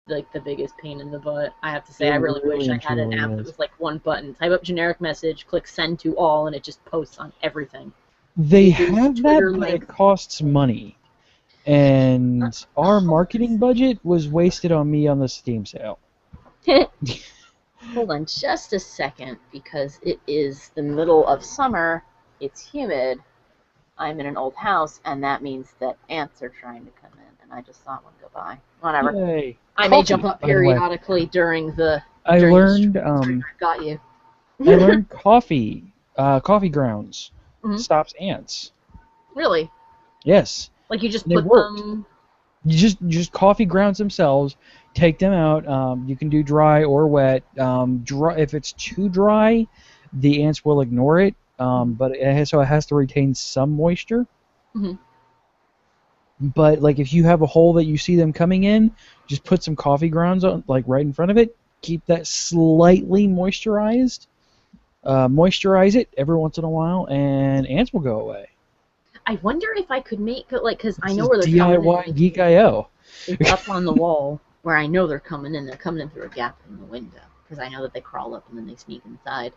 like the biggest pain in the butt. I have to say, It I really wish really I and had an truly app that is. was like one button. Type up generic message, click send to all, and it just posts on everything. They News, have Twitter that, but links. it costs money. And our marketing budget was wasted on me on the Steam sale. Hold on just a second, because it is the middle of summer. It's humid. I'm in an old house, and that means that ants are trying to come in, and I just saw one go by. Whatever. Yay. I may jump Coffee, up by the way. periodically during the I stream. learned Got you. I learned coffee grounds Mhm. stops ants. Really? Yes. Like you just And it put worked. them. You just coffee grounds themselves, take them out. You can do dry or wet. Dry, if it's too dry, the ants will ignore it. But so it has to retain some moisture. Mhm. But like if you have a hole that you see them coming in, just put some coffee grounds on, like right in front of it. Keep that slightly moisturized. Moisturize it every once in a while, and ants will go away. I wonder if I could make it like, because I This know is where they're coming in. DIY Geek IO. It's up on the wall where I know they're coming in. They're coming in through a gap in the window because I know that they crawl up and then they sneak inside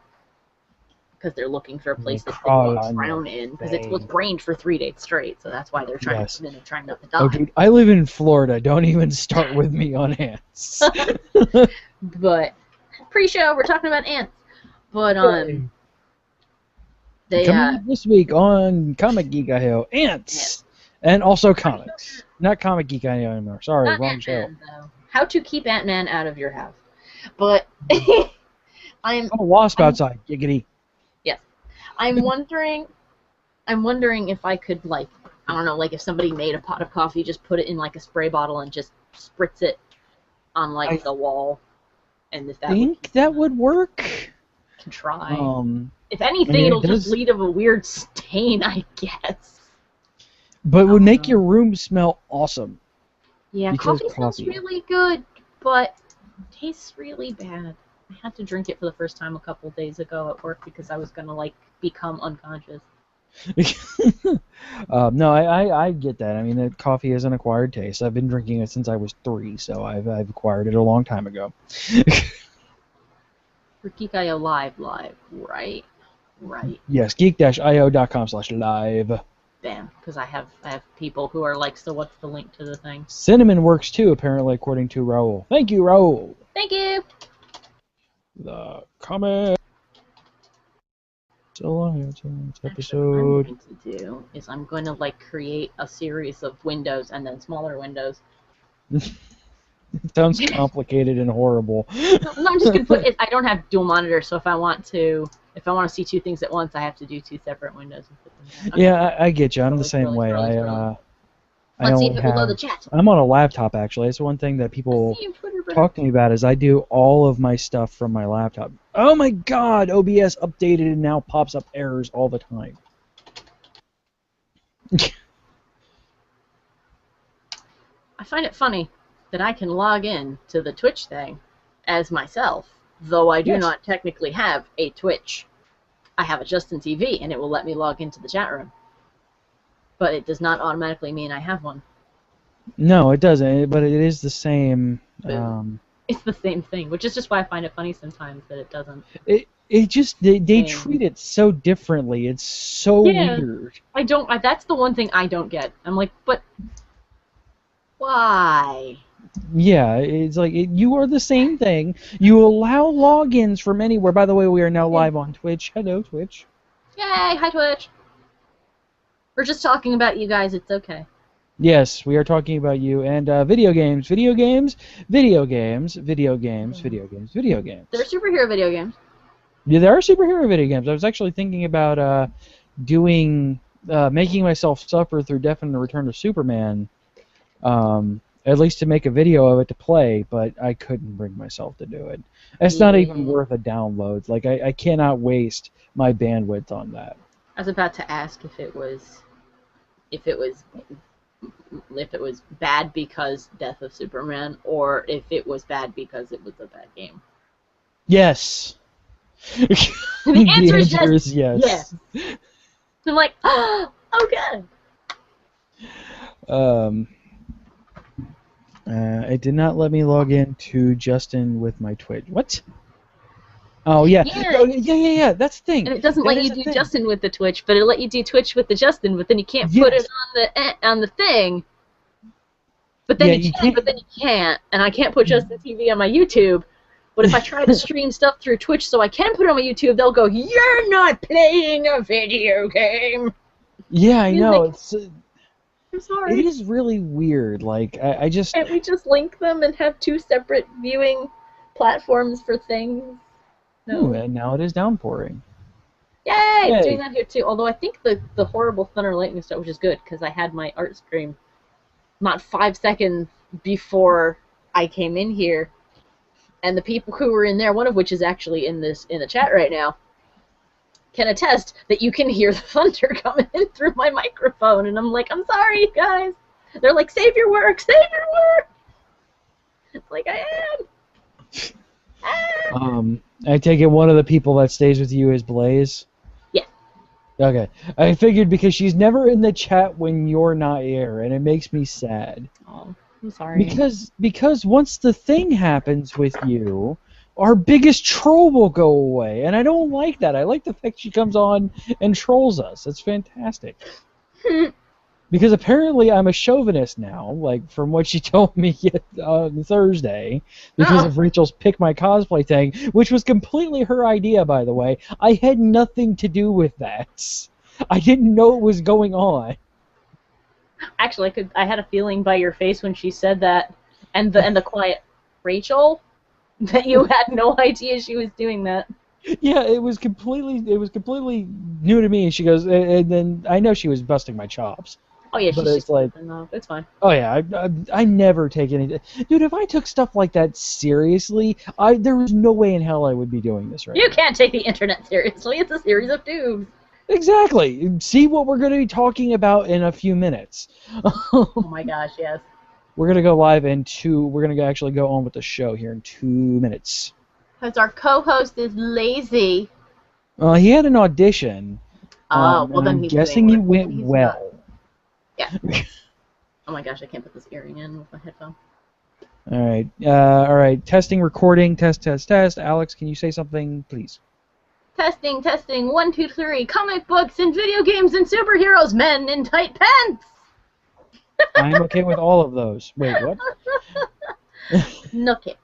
because they're looking for a They place that they crawl won't on your drown in because it was face. rained for 3 days straight. So that's why they're trying to Yes. come in and trying not to Oh, die. dude, I live in Florida. Don't even start with me on ants. But pre-show, we're talking about ants. But they Coming up this week on Comic Geek IO, ants, and also comics. Not Comic Geek IO anymore. Sorry, not wrong show. Ant-Man though. How to keep Ant-Man out of your house. But I'm Oh, a wasp outside. Giggity. yes. I'm wondering if I could, like, I don't know, like if somebody made a pot of coffee, just put it in like a spray bottle and just spritz it on like the wall, and if that I think that would work. can try. If I anything, mean, it'll just lead of a weird stain, I guess. but it would make your room smell awesome. Yeah, Because coffee smells really good, but it tastes really bad. I had to drink it for the first time a couple days ago at work because I was gonna like become unconscious. No, I get that. I mean, coffee is an acquired taste. I've been drinking it since I was 3, so I've acquired it a long time ago. For Geek.io live, right? Right. Yes, geek-io.com/live. Bam, because I have people who are like, so what's the link to the thing? Cinnamon works too, apparently, according to Raul. Thank you, Raul. Thank you. The comment. Alliance Actually, what episode. I'm going to do is I'm going to like create a series of windows and then smaller windows. Sounds complicated and horrible. No, I'm just gonna put it. I don't have dual monitors, so if I want to see 2 things at once, I have to do 2 separate windows and put them there. Okay. Yeah, I get you. I'm the same way. Let's see if it will load the chat. I'm on a laptop, actually. It's one thing that people talk to me about is I do all of my stuff from my laptop. Oh my god, OBS updated and now pops up errors all the time. I find it funny that I can log in to the Twitch thing as myself, though I do not technically have a Twitch. I have a Justin TV, and it will let me log into the chat room. But it does not automatically mean I have one. No, it doesn't, but it is the same. It's the same thing, which is just why I find it funny sometimes that it doesn't. It just, they treat it so differently. It's so weird. That's the one thing I don't get. I'm like, but why? Yeah, it's like, you are the same thing. You allow logins from anywhere. By the way, we are now live on Twitch. Hello, Twitch. Yay, hi, Twitch. We're just talking about you guys. It's okay. Yes, we are talking about you and video games, video games, video games, video games, video games, video games. They're superhero video games. Yeah, there are superhero video games. I was actually thinking about making myself suffer through Death and the Return of Superman, at least to make a video of it to play, but I couldn't bring myself to do it. It's not even worth a download. Like, I cannot waste my bandwidth on that. I was about to ask if it was bad because Death of Superman, or if it was bad because it was a bad game. Yes. The answer is yes. Yes. I'm like, oh, okay. It did not let me log in to Justin with my Twitch. What? Oh yeah. Yeah. Oh, yeah. That's the thing. And it doesn't That let is you the do thing. Justin with the Twitch, but it'll let you do Twitch with the Justin, but then you can't put it on the thing. But then Yeah, you you can, but then you can't. And I can't put Justin TV on my YouTube. But if I try to stream stuff through Twitch so I can put it on my YouTube, they'll go, "You're not playing a video game." Yeah, I know. I'm sorry. It is really weird. Like I just. Can't we just link them and have two separate viewing platforms for things? No. Ooh, and now it is downpouring. Yay! It's doing that here too. Although I think the horrible thunder and lightning stuff, which is good because I had my art stream not 5 seconds before I came in here, and the people who were in there, one of which is actually in the chat right now, can attest that you can hear the thunder coming in through my microphone, and I'm like, I'm sorry, guys. They're like, save your work, save your work. It's like I am. I take it one of the people that stays with you is Blaze? Yeah. Okay. I figured because she's never in the chat when you're not here, and it makes me sad. Oh, I'm sorry. Because once the thing happens with you, our biggest troll will go away, and I don't like that. I like the fact she comes on and trolls us. It's fantastic. Because apparently I'm a chauvinist now, like from what she told me on Thursday, because of Rachel's Pick My Cosplay thing, which was completely her idea, by the way. I had nothing to do with that. I didn't know it was going on. Actually, I had a feeling by your face when she said that, and the quiet Rachel, that you had no idea she was doing that. Yeah, it was completely new to me. She goes, and then I know she was busting my chops. Oh yeah, but it's like, no, it's fine. Oh yeah, I never take any. Dude, if I took stuff like that seriously, there was no way in hell I would be doing this right now. You can't take the internet seriously. It's a series of tubes. Exactly. See what we're going to be talking about in a few minutes. Oh my gosh, yes. We're going to go live we're going to actually go on with the show here in 2 minutes. Because our co-host is lazy. He had an audition. Oh, well then I'm guessing it went well. Yeah. Oh my gosh, I can't put this earring in with my headphone. All right. Testing, recording, test. Alex, can you say something, please? Testing. 1, 2, 3. Comic books and video games and superheroes, men in tight pants. I'm okay with all of those. Wait, what? Nookip.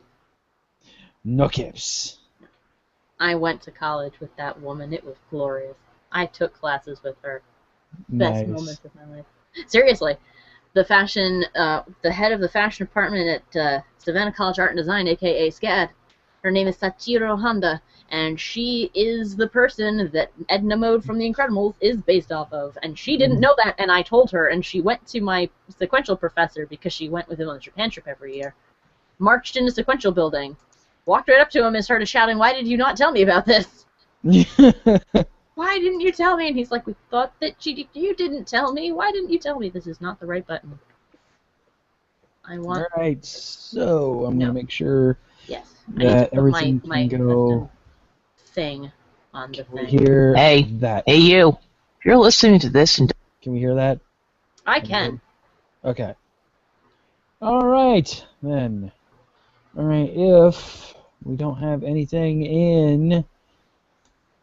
Nookips. I went to college with that woman. It was glorious. I took classes with her. Best moments of my life. Seriously, the head of the fashion department at Savannah College Art and Design, aka SCAD, her name is Sachiro Honda, and she is the person that Edna Mode from The Incredibles is based off of, and she didn't know that, and I told her, and she went to my sequential professor because she went with him on the Japan trip every year, marched into sequential building, walked right up to him and started shouting, "Why did you not tell me about this? Why didn't you tell me?" And he's like, "We thought that you didn't tell me. Why didn't you tell me? This is not the right button." All right, so I'm gonna make sure that everything can go. Thing on the thing. Hear that? Hey, you! If you're listening to this, and can we hear that? I can. Okay. All right then. All right, if we don't have anything in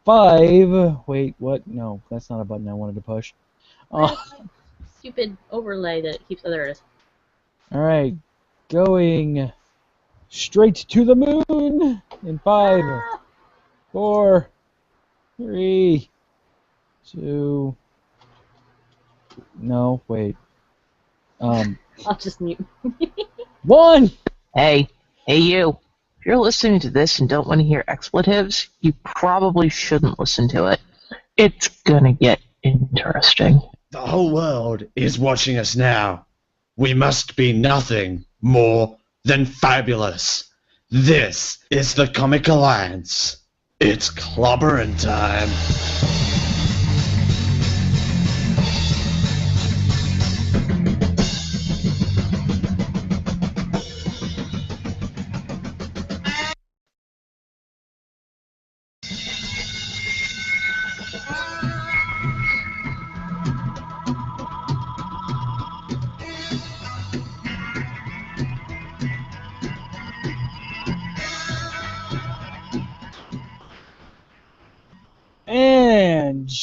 5. Wait, what? No, that's not a button I wanted to push. Stupid overlay that keeps. Oh, there it is. All right, going straight to the moon in 5, 4, 3, 2. No, wait. I'll just mute. 1. Hey, you! If you're listening to this and don't want to hear expletives, you probably shouldn't listen to it. It's gonna get interesting. The whole world is watching us now. We must be nothing more than fabulous. This is the Comic Alliance. It's clobbering time.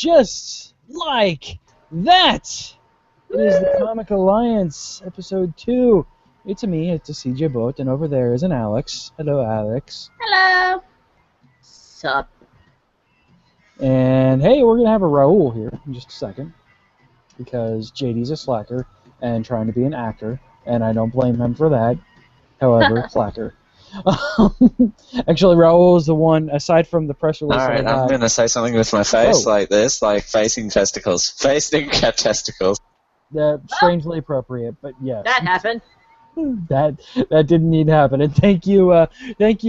just like that, it is the Comic Alliance, episode 2. It's me, it's a CJ Boat, and over there is an Alex. Hello, Alex. Hello. Sup? And hey, we're going to have a Raul here in just a second, because JD's a slacker and trying to be an actor, and I don't blame him for that. However, slacker. Actually, Raul is the one, aside from the press release. Alright, I'm going to say something with my face like this, like facing testicles. Facing testicles. Strangely appropriate, but yes. That happened. That didn't need to happen. And thank you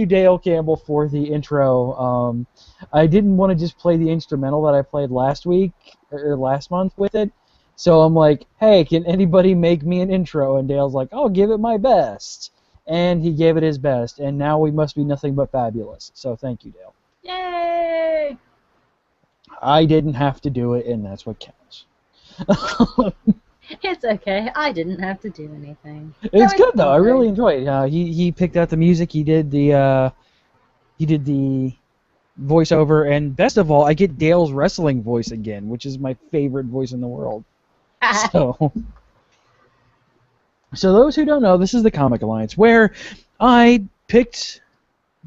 Dale Campbell for the intro. I didn't want to just play the instrumental that I played last month with it. So I'm like, hey, can anybody make me an intro? And Dale's like, I'll give it my best. And he gave it his best. And now we must be nothing but fabulous. So thank you, Dale. Yay! I didn't have to do it, and that's what counts. It's okay. I didn't have to do anything. It's good though. I really enjoyed it. He picked out the music. He did the voiceover, and best of all, I get Dale's wrestling voice again, which is my favorite voice in the world. So those who don't know, this is the Comic Alliance, where I picked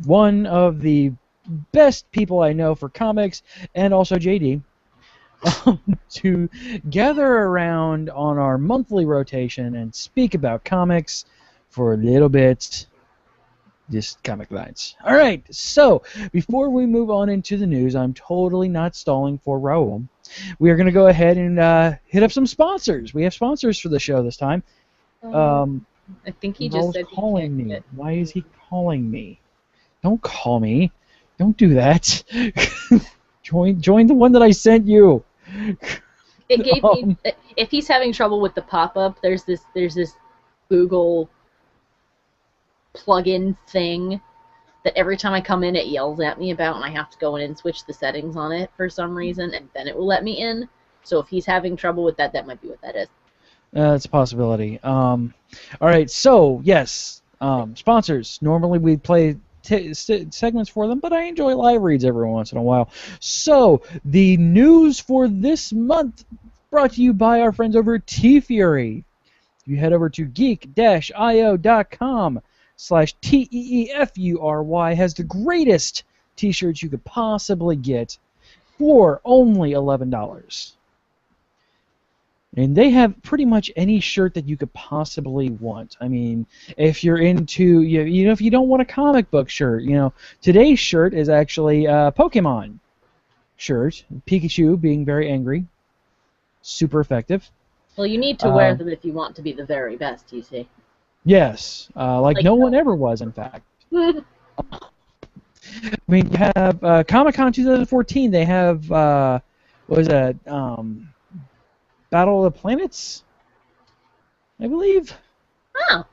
one of the best people I know for comics, and also JD, to gather around on our monthly rotation and speak about comics for a little bit. Just Comic Alliance. All right, so before we move on into the news, I'm totally not stalling for Raul. We are going to go ahead and hit up some sponsors. We have sponsors for the show this time. I think he just Raul's said calling me. Why is he calling me? Don't call me. Don't do that. Join the one that I sent you. It gave me. If he's having trouble with the pop-up, there's this Google plugin thing that every time I come in, it yells at me about, and I have to go in and switch the settings on it for some reason, and then it will let me in. So if he's having trouble with that, that might be what that is. That's a possibility. All right, so yes, sponsors. Normally we play segments for them, but I enjoy live reads every once in a while. So the news for this month brought to you by our friends over at T-Fury. You head over to geek-io.com/TEEFURY, has the greatest t-shirts you could possibly get for only $11. And they have pretty much any shirt that you could possibly want. I mean, if you're into, if you don't want a comic book shirt, today's shirt is actually a Pokemon shirt. Pikachu being very angry. Super effective. Well, you need to wear them if you want to be the very best, you see. Yes, like no one ever was, in fact. I mean, you have Comic-Con 2014. They have, what was that, Battle of the Planets, I believe. Oh,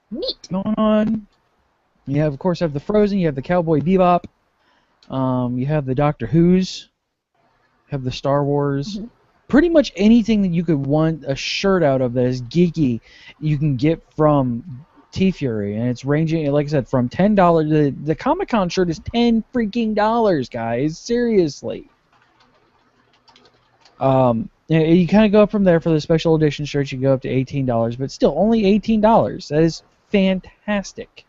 neat. Going on. You have, of course, the Frozen. You have the Cowboy Bebop. You have the Doctor Who's. You have the Star Wars. Mm-hmm. Pretty much anything that you could want a shirt out of that is geeky, you can get from T-Fury, and it's ranging, like I said, from $10. The Comic-Con shirt is $10 freaking dollars, guys. Seriously. You kind of go up from there for the special edition shirts. You go up to $18, but still only $18. That is fantastic.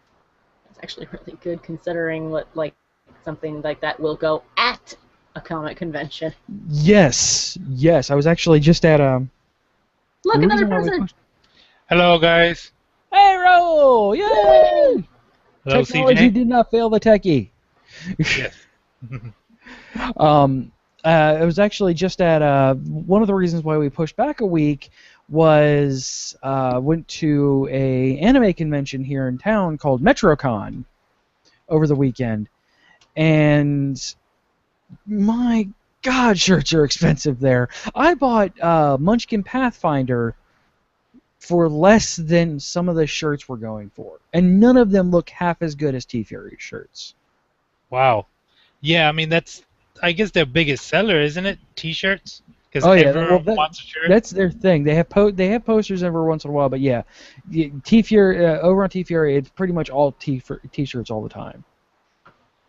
It's actually really good considering what something like that will go at a comic convention. Yes. I was actually just at Look, another person. Hello, guys. Hey, Raul! Yay! Hello, Technology CJ. did not fail the techie. Yes. I was actually just at one of the reasons why we pushed back a week was went to a anime convention here in town called MetroCon over the weekend, and my God, shirts are expensive there. I bought Munchkin Pathfinder for less than some of the shirts were going for, and none of them look half as good as T-Fury shirts. Wow. Yeah, I mean, I guess their biggest seller, isn't it? T-shirts? Because everyone wants a shirt. That's their thing. They have posters every once in a while, but yeah, T-Fury over on T-Fury, it's pretty much all T-shirts all the time.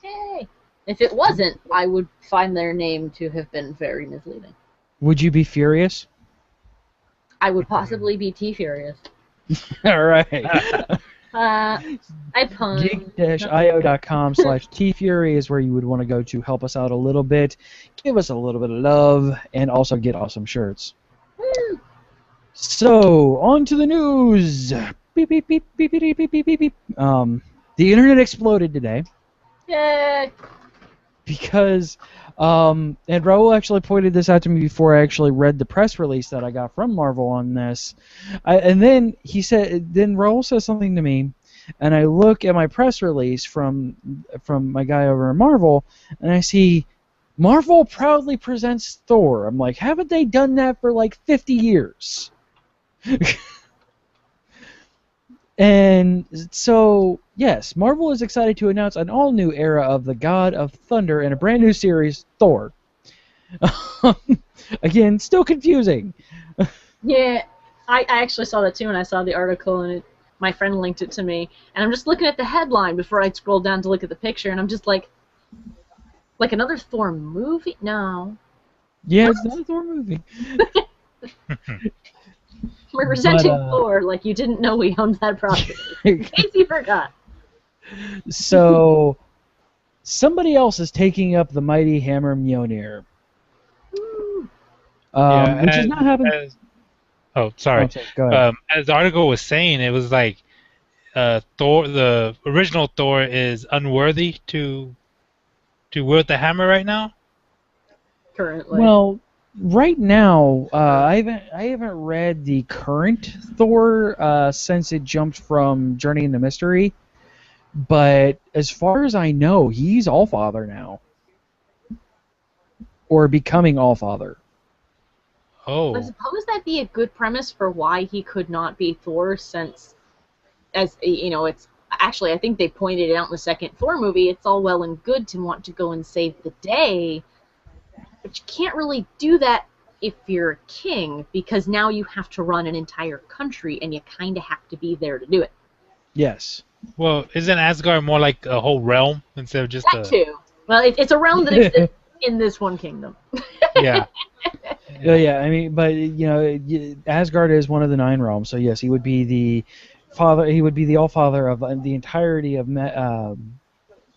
Yay! If it wasn't, I would find their name to have been very misleading. Would you be furious? I would possibly be T-Furious. All right. I pun. Geek-io.com/tfury is where you would want to go to help us out a little bit, give us a little bit of love, and also get awesome shirts. Woo. So, on to the news. Beep, beep, beep, beep, beep, beep, beep, beep, beep. The internet exploded today Yay! because, and Raul actually pointed this out to me before I actually read the press release that I got from Marvel on this. And then then Raul says something to me, and I look at my press release from my guy over at Marvel, and I see Marvel proudly presents Thor. I'm like, haven't they done that for like 50 years? And so, yes, Marvel is excited to announce an all-new era of the God of Thunder and a brand new series, Thor. Again, still confusing. Yeah, I actually saw that too, and I saw the article, and my friend linked it to me, and I'm just looking at the headline before I scroll down to look at the picture, and I'm just like another Thor movie? No. Yeah, it's not a Thor movie. We're resenting Thor like you didn't know we owned that property. In case you forgot. So, somebody else is taking up the mighty hammer Mjolnir. Which is not happening. Oh, sorry. Okay, go ahead. As the article was saying, it was like Thor, the original Thor, is unworthy to wield the hammer right now. Currently. Well, right now, I haven't read the current Thor since it jumped from Journey into Mystery, but as far as I know, he's Allfather now, or becoming Allfather. Oh. I suppose that'd be a good premise for why he could not be Thor, since, as you know, it's actually, I think they pointed it out in the second Thor movie. It's all well and good to want to go and save the day, but you can't really do that if you're a king, because now you have to run an entire country, and you kind of have to be there to do it. Yes. Well, isn't Asgard more like a whole realm instead of just that too? Well, it's a realm that exists in this one kingdom. Yeah. Yeah, I mean, but you know, Asgard is one of the 9 realms, so yes, he would be the father. He would be the Allfather of the entirety of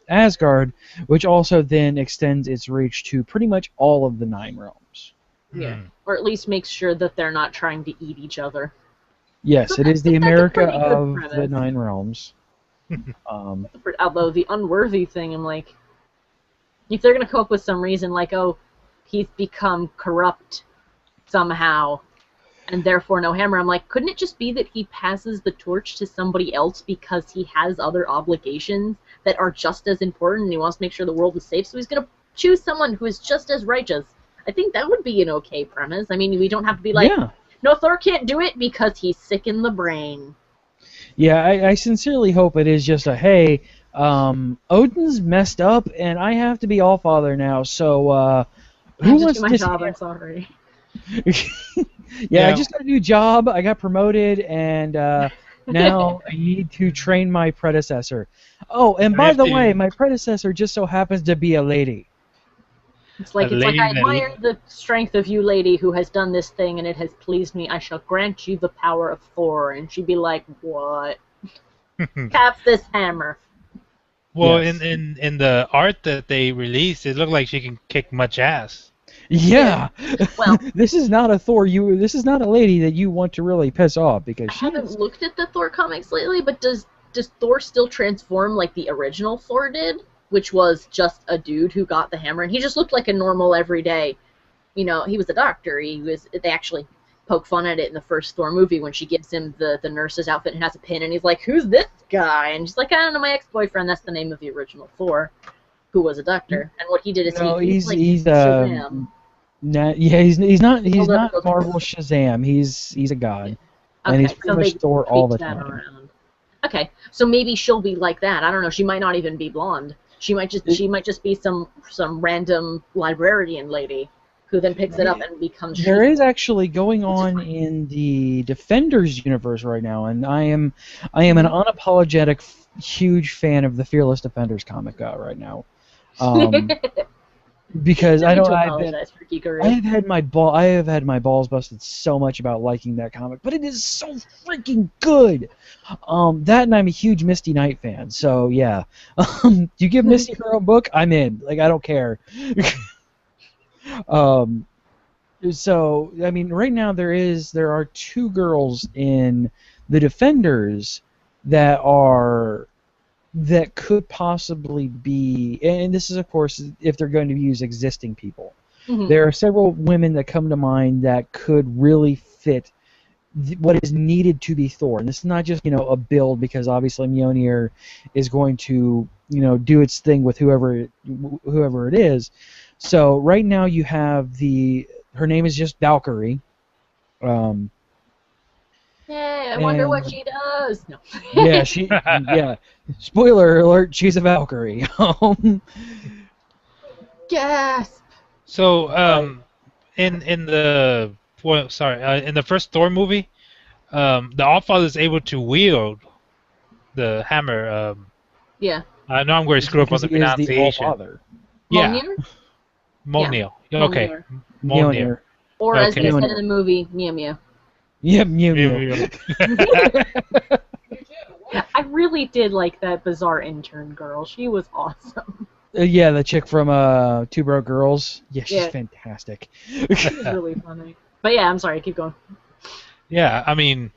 Asgard, which also then extends its reach to pretty much all of the 9 realms. Yeah, or at least makes sure that they're not trying to eat each other. Yes, So it is the that's a America pretty good of premise. the 9 realms. Although the unworthy thing, I'm like, if they're gonna come up with some reason like, oh, he's become corrupt somehow, and therefore no hammer, I'm like, couldn't it just be that he passes the torch to somebody else because he has other obligations that are just as important, and he wants to make sure the world is safe, so he's gonna choose someone who is just as righteous? I think that would be an okay premise. I mean, we don't have to be like, Yeah. no, Thor can't do it because he's sick in the brain. Yeah, I sincerely hope it is just a, hey, Odin's messed up, and I have to be Allfather now, so, I who have to wants do my to... job, I'm sorry. Yeah, I just got a new job, I got promoted, and now I need to train my predecessor. Oh, and by the way, my predecessor just so happens to be a lady. It's like I admire the strength of you, lady, who has done this thing, and it has pleased me. I shall grant you the power of Thor. And she'd be like, what? Tap this hammer. Well, Yes. in the art that they released, it looked like she can kick much ass. Yeah. Well, this is not a Thor. This is not a lady that you want to really piss off because I she. haven't looked at the Thor comics lately, but does Thor still transform like the original Thor did? Which was just a dude who got the hammer, and he just looked like a normal everyday, you know, he was a doctor. They actually poke fun at it in the first Thor movie when she gives him the nurse's outfit and has a pin, and he's like, who's this guy? And she's like, I don't know, my ex-boyfriend. That's the name of the original Thor, who was a doctor. And what he did is he's Shazam. He's not Hold up, Marvel Shazam. He's a god, and Okay, he's pretty so much they Thor all the tweaked that time. around. Okay, so maybe she'll be like that. I don't know. She might not even be blonde. She might just be some random librarian lady who then picks it up and becomes. There is actually going on in the Defenders universe right now, and I am an unapologetic huge fan of the Fearless Defenders comic right now. Because I need don't. to I've been, apologize for geekery. I have had my balls busted so much about liking that comic, but it is so freaking good. That, and I'm a huge Misty Knight fan, so yeah. You give Misty her own book, I'm in. Like, I don't care. So I mean, right now there are 2 girls in the Defenders that could possibly be, and this is of course if they're going to use existing people. There are several women that come to mind that could really fit what is needed to be Thor. And this is not just, a build, because obviously Mjolnir is going to, do its thing with whoever it is. So right now you have her name is just Valkyrie. Yay, I wonder what she does. No. Yeah. Spoiler alert, she's a Valkyrie. Gasp! So, in the first Thor movie, the Allfather is able to wield the hammer. Yeah. I know I'm going to screw up on the Because he is the pronunciation. Allfather. Yeah, Mjolnir? Mjolnir. Okay, Mjolnir. Mjolnir. Or as they Okay. said in the movie, Mew Mew. Yeah, Mew. I really did like that bizarre intern girl. She was awesome. Yeah, the chick from Two Broke Girls. Yeah, she's Yeah. fantastic. She was really funny. But yeah, I'm sorry, keep going. Yeah, I mean,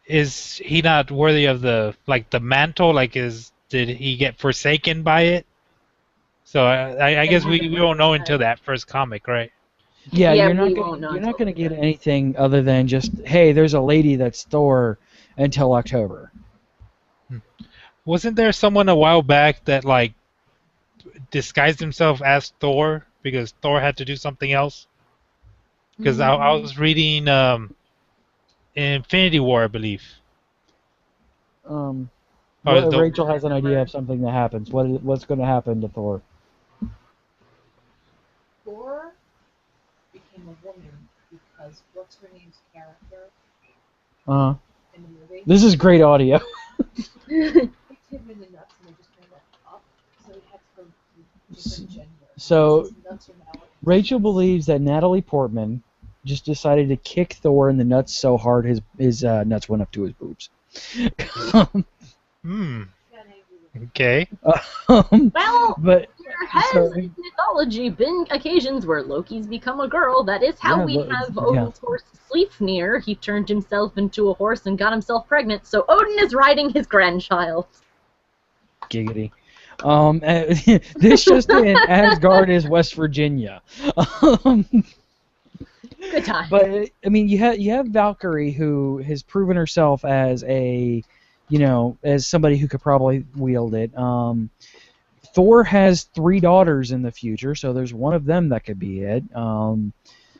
is he not worthy of the mantle? Did he get forsaken by it? So I guess we won't know until that first comic, right? Yeah, Yeah, you're not we gonna, won't know you're not until going to the get end. anything other than just, hey, there's a lady that's Thor until October. Wasn't there someone a while back that disguised himself as Thor because Thor had to do something else? Because I was reading Infinity War, I believe. Rachel has an idea of something that happens. What's going to happen to Thor? Thor became a woman because what's her name's character in the movie? This is great audio. Kicked him in the nuts and they just turned that up, so he had to go to different gender. So His nuts are now Rachel believes that Natalie Portman just decided to kick Thor in the nuts so hard his nuts went up to his boobs. Okay. Well, But there has so- in mythology been occasions where Loki's become a girl. That is how Yeah, we but- have yeah. Odin's horse Sleipnir. He turned himself into a horse and got himself pregnant, so Odin is riding his grandchild. giggity. This just in, Asgard is West Virginia. Good time. But I mean, you have Valkyrie, who has proven herself as as somebody who could probably wield it. Thor has 3 daughters in the future, so there's one of them that could be it.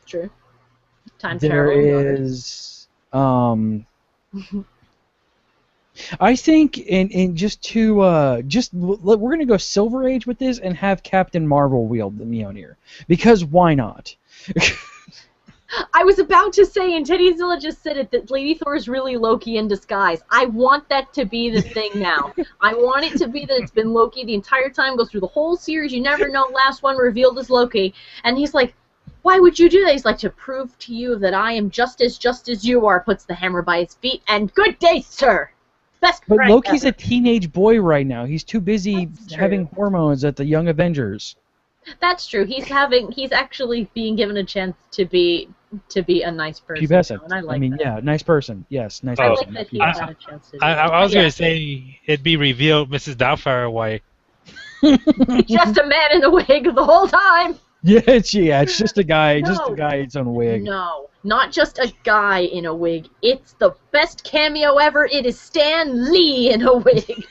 True. Time There travel. is. I think, and just to we're gonna go Silver Age with this and have Captain Marvel wield the Mjolnir, because why not? I was about to say, and Teddy Zilla just said it, that Lady Thor is really Loki in disguise. I want that to be the thing now. I want it to be that it's been Loki the entire time, goes through the whole series, you never know, last one revealed as Loki, and he's like, why would you do that? He's like, to prove to you that I am just as you are, puts the hammer by his feet, and good day, sir! Best But prank Loki's ever. a teenage boy right now. He's too busy That's true. having hormones at the Young Avengers. That's true. He's actually being given a chance to be a nice person. Pubescent. now, and I like mean, that. yeah, nice person. Yes, nice I Oh. person. like that he I- had a chance to do I was that. going to say it'd be revealed Mrs. Doubtfire why. He's just a man in a wig the whole time. Yeah, it's just a guy, No. in its own wig. No, not just a guy in a wig. It's the best cameo ever. It is Stan Lee in a wig.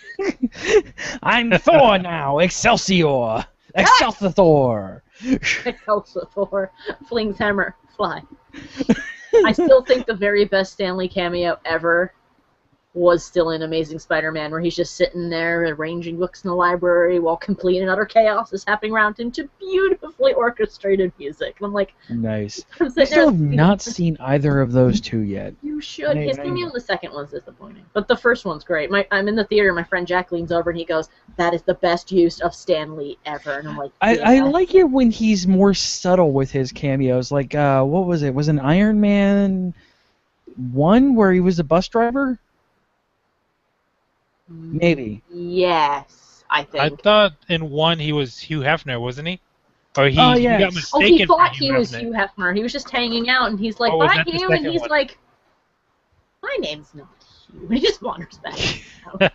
I'm Thor now, Excelsior, Excelsior. Thor flings hammer, fly. I still think the very best Stan Lee cameo ever was still in Amazing Spider-Man, where he's just sitting there arranging books in the library while complete and utter chaos is happening around him to beautifully orchestrated music. And I'm like, Nice. I'm I sitting still have there, not seen either of those two yet. you should. I- His I- cameo in the second one's disappointing, but the first one's great. I'm in the theater, my friend Jack leans over and he goes, "That is the best use of Stan Lee ever." And I'm like, I yeah. like it when he's more subtle with his cameos. Like, what was it? Was an Iron Man 1 where he was a bus driver? Maybe. Yes, I I think. thought in 1 he was Hugh Hefner, wasn't he? Or he, Oh, he yes. got Oh, mistaken he for thought he was Hefner. Hugh Hefner. He was just hanging out, and he's like, Oh, was "Bye, that the Hugh," and second he's one? like, "My name's not Hugh." He just wanders back.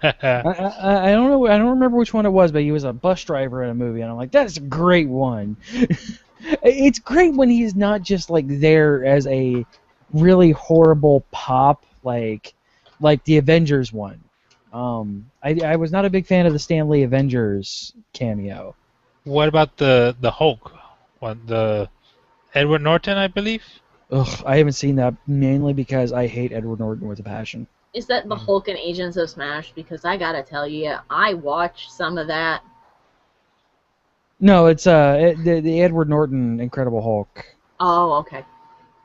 I don't know. I don't remember which one it was, but he was a bus driver in a movie, and I'm like, that's a great one. It's great when he's not just like there as a really horrible pop, like the Avengers one. I was not a big fan of the Stan Lee Avengers cameo. What about the Hulk one? The Edward Norton, I believe. Ugh, I haven't seen that mainly because I hate Edward Norton with a passion. Is that the Hulk and Agents of Smash? Because I gotta tell you, I watched some of that. No, it's the Edward Norton Incredible Hulk. Oh, okay.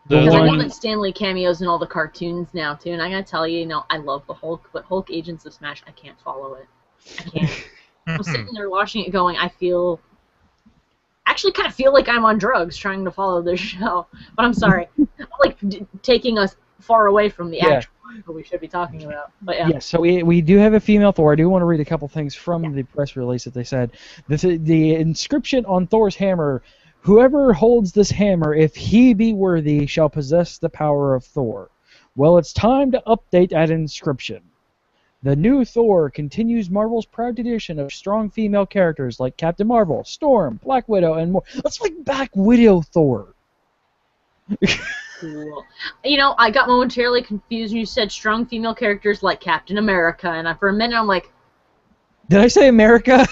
The Because I know one, that Stanley cameos in all the cartoons now too, and I gotta tell you, I love the Hulk, but Hulk Agents of Smash, I can't follow it. I can't. I'm sitting there watching it, going, actually kind of feel like I'm on drugs trying to follow this show. But I'm sorry, I'm like taking us far away from the actual article we should be talking about. But yeah. Yes, so we do have a female Thor. I do want to read a couple things from the press release that they said. The inscription on Thor's hammer: "Whoever holds this hammer, if he be worthy, shall possess the power of Thor." Well, it's time to update that inscription. The new Thor continues Marvel's proud tradition of strong female characters like Captain Marvel, Storm, Black Widow, and more. Let's like Black Widow Thor. Cool. I got momentarily confused when you said strong female characters like Captain America, and for a minute I'm like, Did I say America?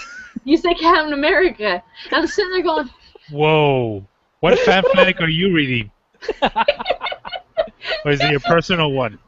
you say Captain America. And I'm sitting there going, whoa! What fanfic are you reading? Or is it your personal one?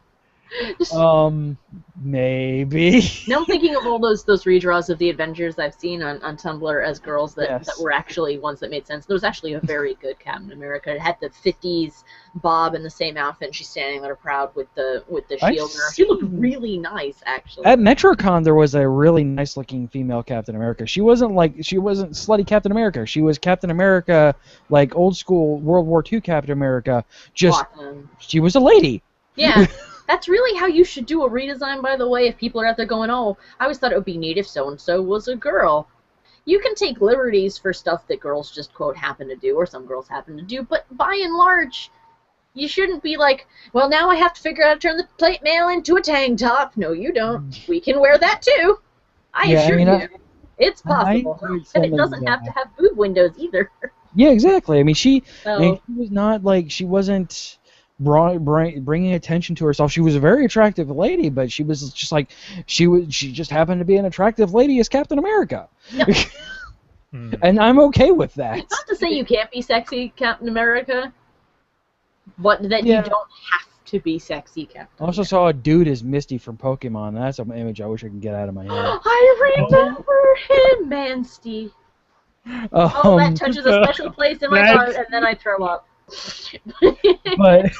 Maybe. now I'm thinking of all those redraws of the Avengers I've seen on Tumblr as girls that were actually ones that made sense. There was actually a very good Captain America. It had the 50s Bob in the same outfit, and she's standing there proud with the shield. She looked really nice, actually. At MetroCon, there was a really nice-looking female Captain America. She wasn't slutty Captain America. She was Captain America, like old-school World War II Captain America. Just Awesome. She was a lady. Yeah. That's really how you should do a redesign, by the way, if people are out there going, "Oh, I always thought it would be neat if so-and-so was a girl." You can take liberties for stuff that girls just, quote, happen to do, or some girls happen to do, but by and large, you shouldn't be like, "Well, now I have to figure out how to turn the plate mail into a tank top." No, you don't. We can wear that, too. I assure you. It's possible. And it doesn't have to have boob windows, either. Yeah, exactly. I mean, she So, was not like, she wasn't bringing attention to herself. She was a very attractive lady, but she was just like, she just happened to be an attractive lady as Captain America. Yep. And I'm okay with that. It's not to say you can't be sexy Captain America, but that you don't have to be sexy Captain I also saw a dude as Misty from Pokemon. That's an image I wish I could get out of my head. I remember him, Mansty. Oh, that touches a special place in my heart, and then I throw up. But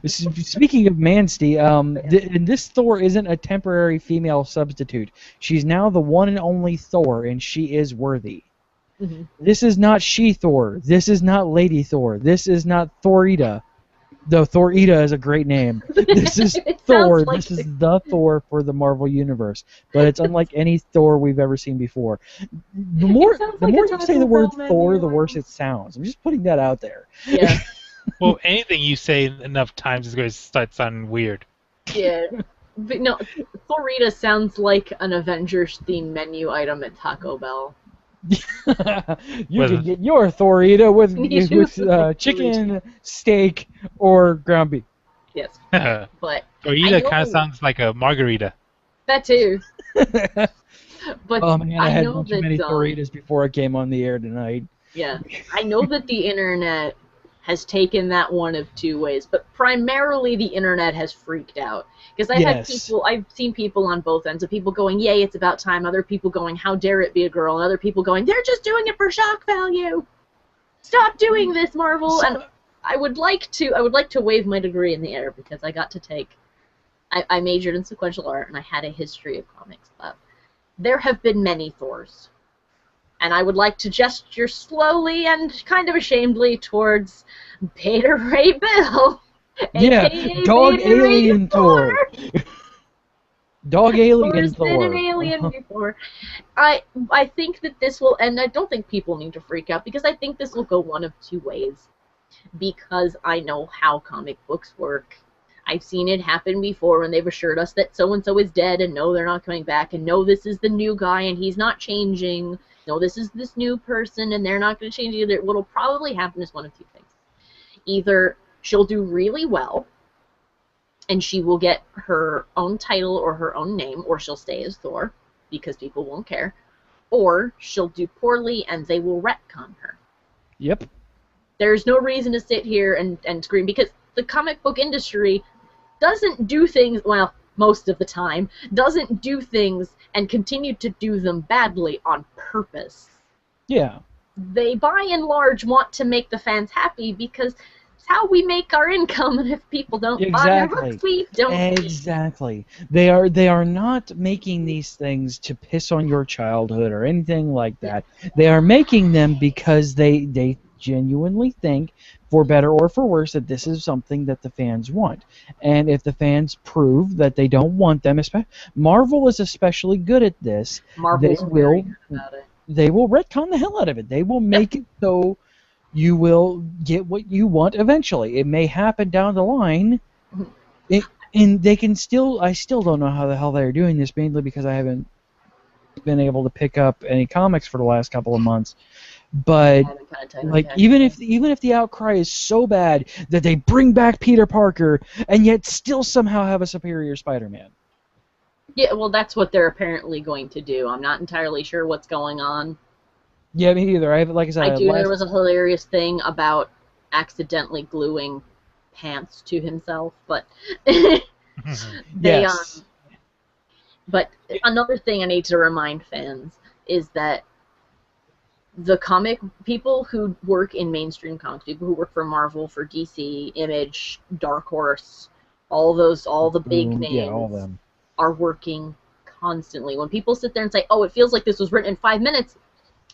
speaking of Mansty, this Thor isn't a temporary female substitute. She's now the one and only Thor, and she is worthy. Mm-hmm. This is not She-Thor. This is not Lady Thor. This is not Thorita. Though Thorita is a great name. This is Thor. Like this is the Thor for the Marvel Universe. But it's unlike any Thor we've ever seen before. The more you say the word Thor, the worse it sounds. I'm just putting that out there. Yeah. Well, anything you say enough times is going to start sounding weird. Yeah. But no, Thorita sounds like an Avengers-themed menu item at Taco Bell. You can get your Thorita with chicken, steak, or ground beef. Yes. But But Thorita kind of sounds like a margarita. that too. But Oh man, I had know too many that, Thoritas before I came on the air tonight. Yeah, I know that the internet has taken that one of two ways, but primarily the internet has freaked out. Because I've seen people on both ends of people going, yay, it's about time, other people going, how dare it be a girl, and other people going, they're just doing it for shock value. Stop doing this, Marvel. And I would like to wave my degree in the air because I got to take I majored in sequential art and I had a history of comics club. There have been many Thors. And I would like to gesture slowly and kind of ashamedly towards Beta Ray Bill. Yeah, AKA Dog Beta Ray Alien Thor. Dog Alien Thor's Thor. been an alien before. I think that this will, and I don't think people need to freak out, because I think this will go one of two ways. Because I know how comic books work. I've seen it happen before when they've assured us that so-and-so is dead, and no, they're not coming back, and no, this is the new guy, and he's not changing. No, this is this new person, and they're not going to change either. What will probably happen is one of two things. Either she'll do really well, and she will get her own title or her own name, or she'll stay as Thor, because people won't care, or she'll do poorly, and they will retcon her. Yep. There's no reason to sit here and scream, because the comic book industry doesn't do things, well, most of the time, doesn't do things and continue to do them badly on purpose. Yeah. They, by and large, want to make the fans happy because it's how we make our income, and if people don't buy our books, we don't Exactly. They are not making these things to piss on your childhood or anything like that. They are making them because they genuinely think, for better or for worse, that this is something that the fans want. And if the fans prove that they don't want them, Marvel is especially good at this. Marvel's very good about it. They will retcon the hell out of it. They will make it so you will get what you want eventually. It may happen down the line. And they can still... I still don't know how the hell they're doing this, mainly because I haven't been able to pick up any comics for the last couple of months. But like even if the outcry is so bad that they bring back Peter Parker and yet still somehow have a superior Spider-Man. Yeah, well, that's what they're apparently going to do. I'm not entirely sure what's going on. Yeah, me either. Like I said, there was a hilarious thing about accidentally gluing pants to himself, but yes. But another thing I need to remind fans is that the comic people who work in mainstream comics, people who work for Marvel, for DC, Image, Dark Horse, all the big names, all of them, are working constantly. When people sit there and say, "Oh, it feels like this was written in 5 minutes,"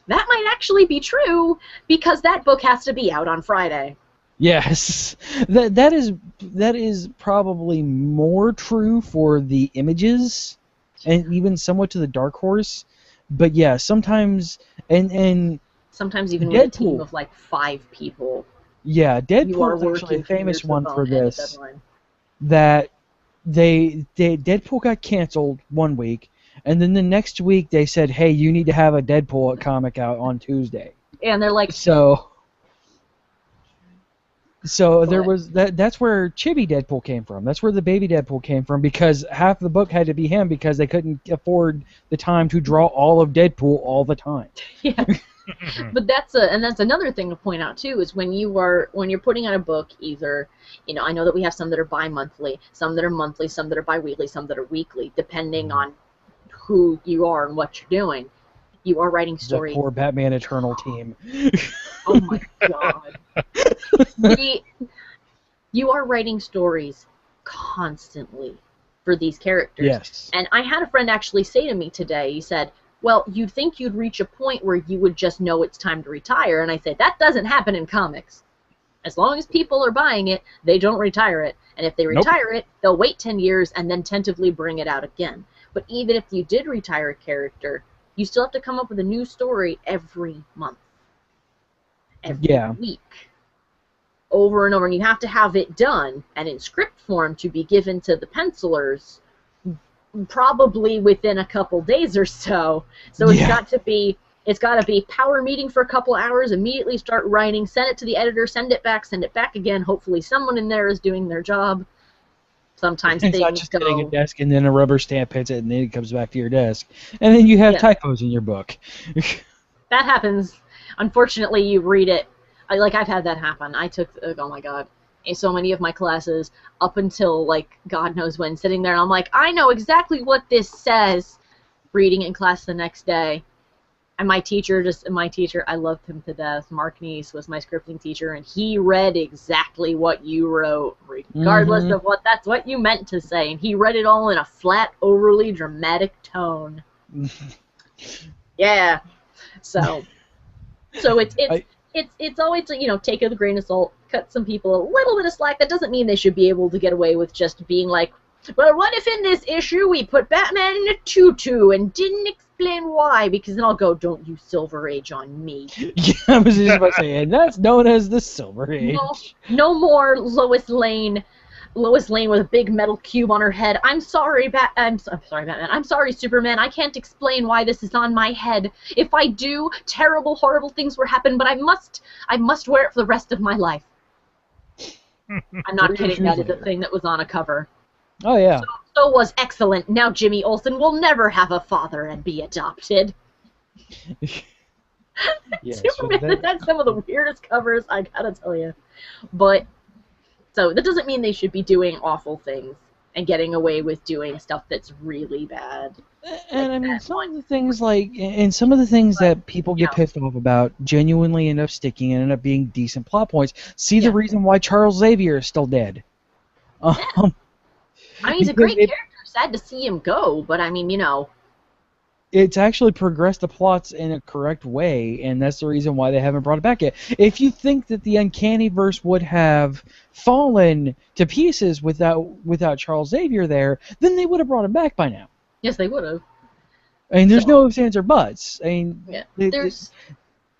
that might actually be true because that book has to be out on Friday. Yes, that is probably more true for the Images, and even somewhat to the Dark Horse. But yeah, sometimes and sometimes even Deadpool, with a team of like 5 people. Yeah, Deadpool is actually a famous one for this. Deadpool got canceled one week, and then the next week they said, "Hey, you need to have a Deadpool comic out on Tuesday." And they're like, So there was that's where Chibi Deadpool came from. That's where the baby Deadpool came from, because half the book had to be him because they couldn't afford the time to draw all of Deadpool all the time. Yeah. But that's another thing to point out too, is when you're putting out a book, either, I know that we have some that are bi-monthly, some that are monthly, some that are bi-weekly, some that are weekly, depending on who you are and what you're doing. You are writing stories. The poor Batman Eternal team. Oh my god. You are writing stories constantly for these characters. Yes. And I had a friend actually say to me today, he said, "Well, you'd think you'd reach a point where you would just know it's time to retire." And I said, that doesn't happen in comics. As long as people are buying it, they don't retire it. And if they retire it, they'll wait 10 years and then tentatively bring it out again. But even if you did retire a character, you still have to come up with a new story every month. Every week. Over and over. And you have to have it done and in script form to be given to the pencilers probably within a couple days or so. So it's got to be power meeting for a couple hours, immediately start writing, send it to the editor, send it back again. Hopefully someone in there is doing their job. Sometimes it's not just hitting a desk and then a rubber stamp hits it and then it comes back to your desk. And then you have typos in your book. That happens. Unfortunately, you read it I've had that happen. I took, oh my god, in so many of my classes up until, like, God knows when, sitting there, and I'm like, I know exactly what this says, reading in class the next day. And my teacher, I loved him to death. Mark Neese was my scripting teacher, and he read exactly what you wrote, regardless of what that's what you meant to say. And he read it all in a flat, overly dramatic tone. Yeah. So it's always, you know, take it with a grain of salt, cut some people a little bit of slack. That doesn't mean they should be able to get away with just being like, well, what if in this issue we put Batman in a tutu and didn't explain why? Because then I'll go, don't you Silver Age on me. Yeah, I was just about to say, and that's known as the Silver Age. No more Lois Lane with a big metal cube on her head. I'm sorry, I'm sorry, Batman. I'm sorry, Superman. I can't explain why this is on my head. If I do, terrible, horrible things will happen, but I must wear it for the rest of my life. I'm not kidding. That is a thing that was on a cover. Oh, yeah. So was excellent. Now Jimmy Olsen will never have a father and be adopted. Yeah, Superman had some of the weirdest covers, I gotta tell you. But, so that doesn't mean they should be doing awful things and getting away with doing stuff that's really bad. And I mean, some of the things that people get pissed off about genuinely end up sticking and end up being decent plot points. See the reason why Charles Xavier is still dead. I mean, he's a great character. Sad to see him go, but I mean, you know. It's actually progressed the plots in a correct way, and that's the reason why they haven't brought it back yet. If you think that the Uncannyverse would have fallen to pieces without Charles Xavier there, then they would have brought him back by now. Yes, they would have. I mean, there's no ifs, ands, or buts. I mean, yeah.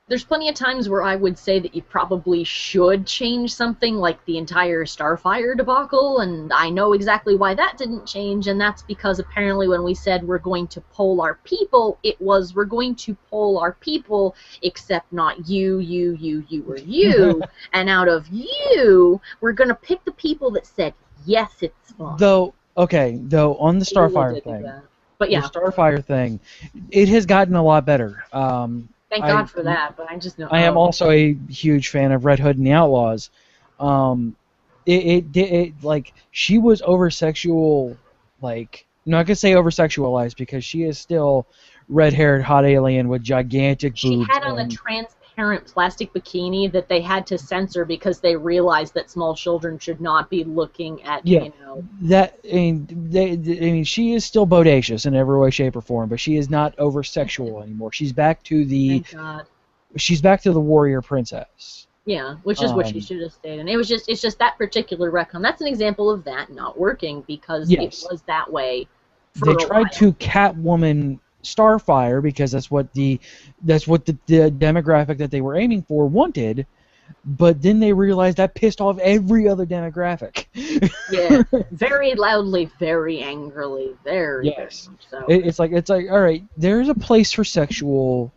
There's plenty of times where I would say that you probably should change something, like the entire Starfire debacle, and I know exactly why that didn't change, and that's because apparently when we said we're going to poll our people, it was we're going to poll our people, except not you, or you, and out of you, we're going to pick the people that said, yes, it's fun. Though on the Starfire thing, but yeah. The Starfire thing, it has gotten a lot better. Thank God for that, but I just know. I am also a huge fan of Red Hood and the Outlaws. Like, she was over-sexual, like, not gonna say over-sexualized because she is still red-haired hot alien with gigantic boobs. She had on a transparent plastic bikini that they had to censor because they realized that small children should not be looking at, you know. She is still bodacious in every way, shape, or form, but she is not over-sexual anymore. She's back to the. Thank God. She's back to the warrior princess. Yeah, which is what she should have stayed in. It's just that particular retcon. That's an example of that not working because it was that way. They tried to Catwoman Starfire because that's what the demographic that they were aiming for wanted, but then they realized that pissed off every other demographic. Yeah, very loudly, very angrily, very. Yes. Very much so. It's like all right, there's a place for sexual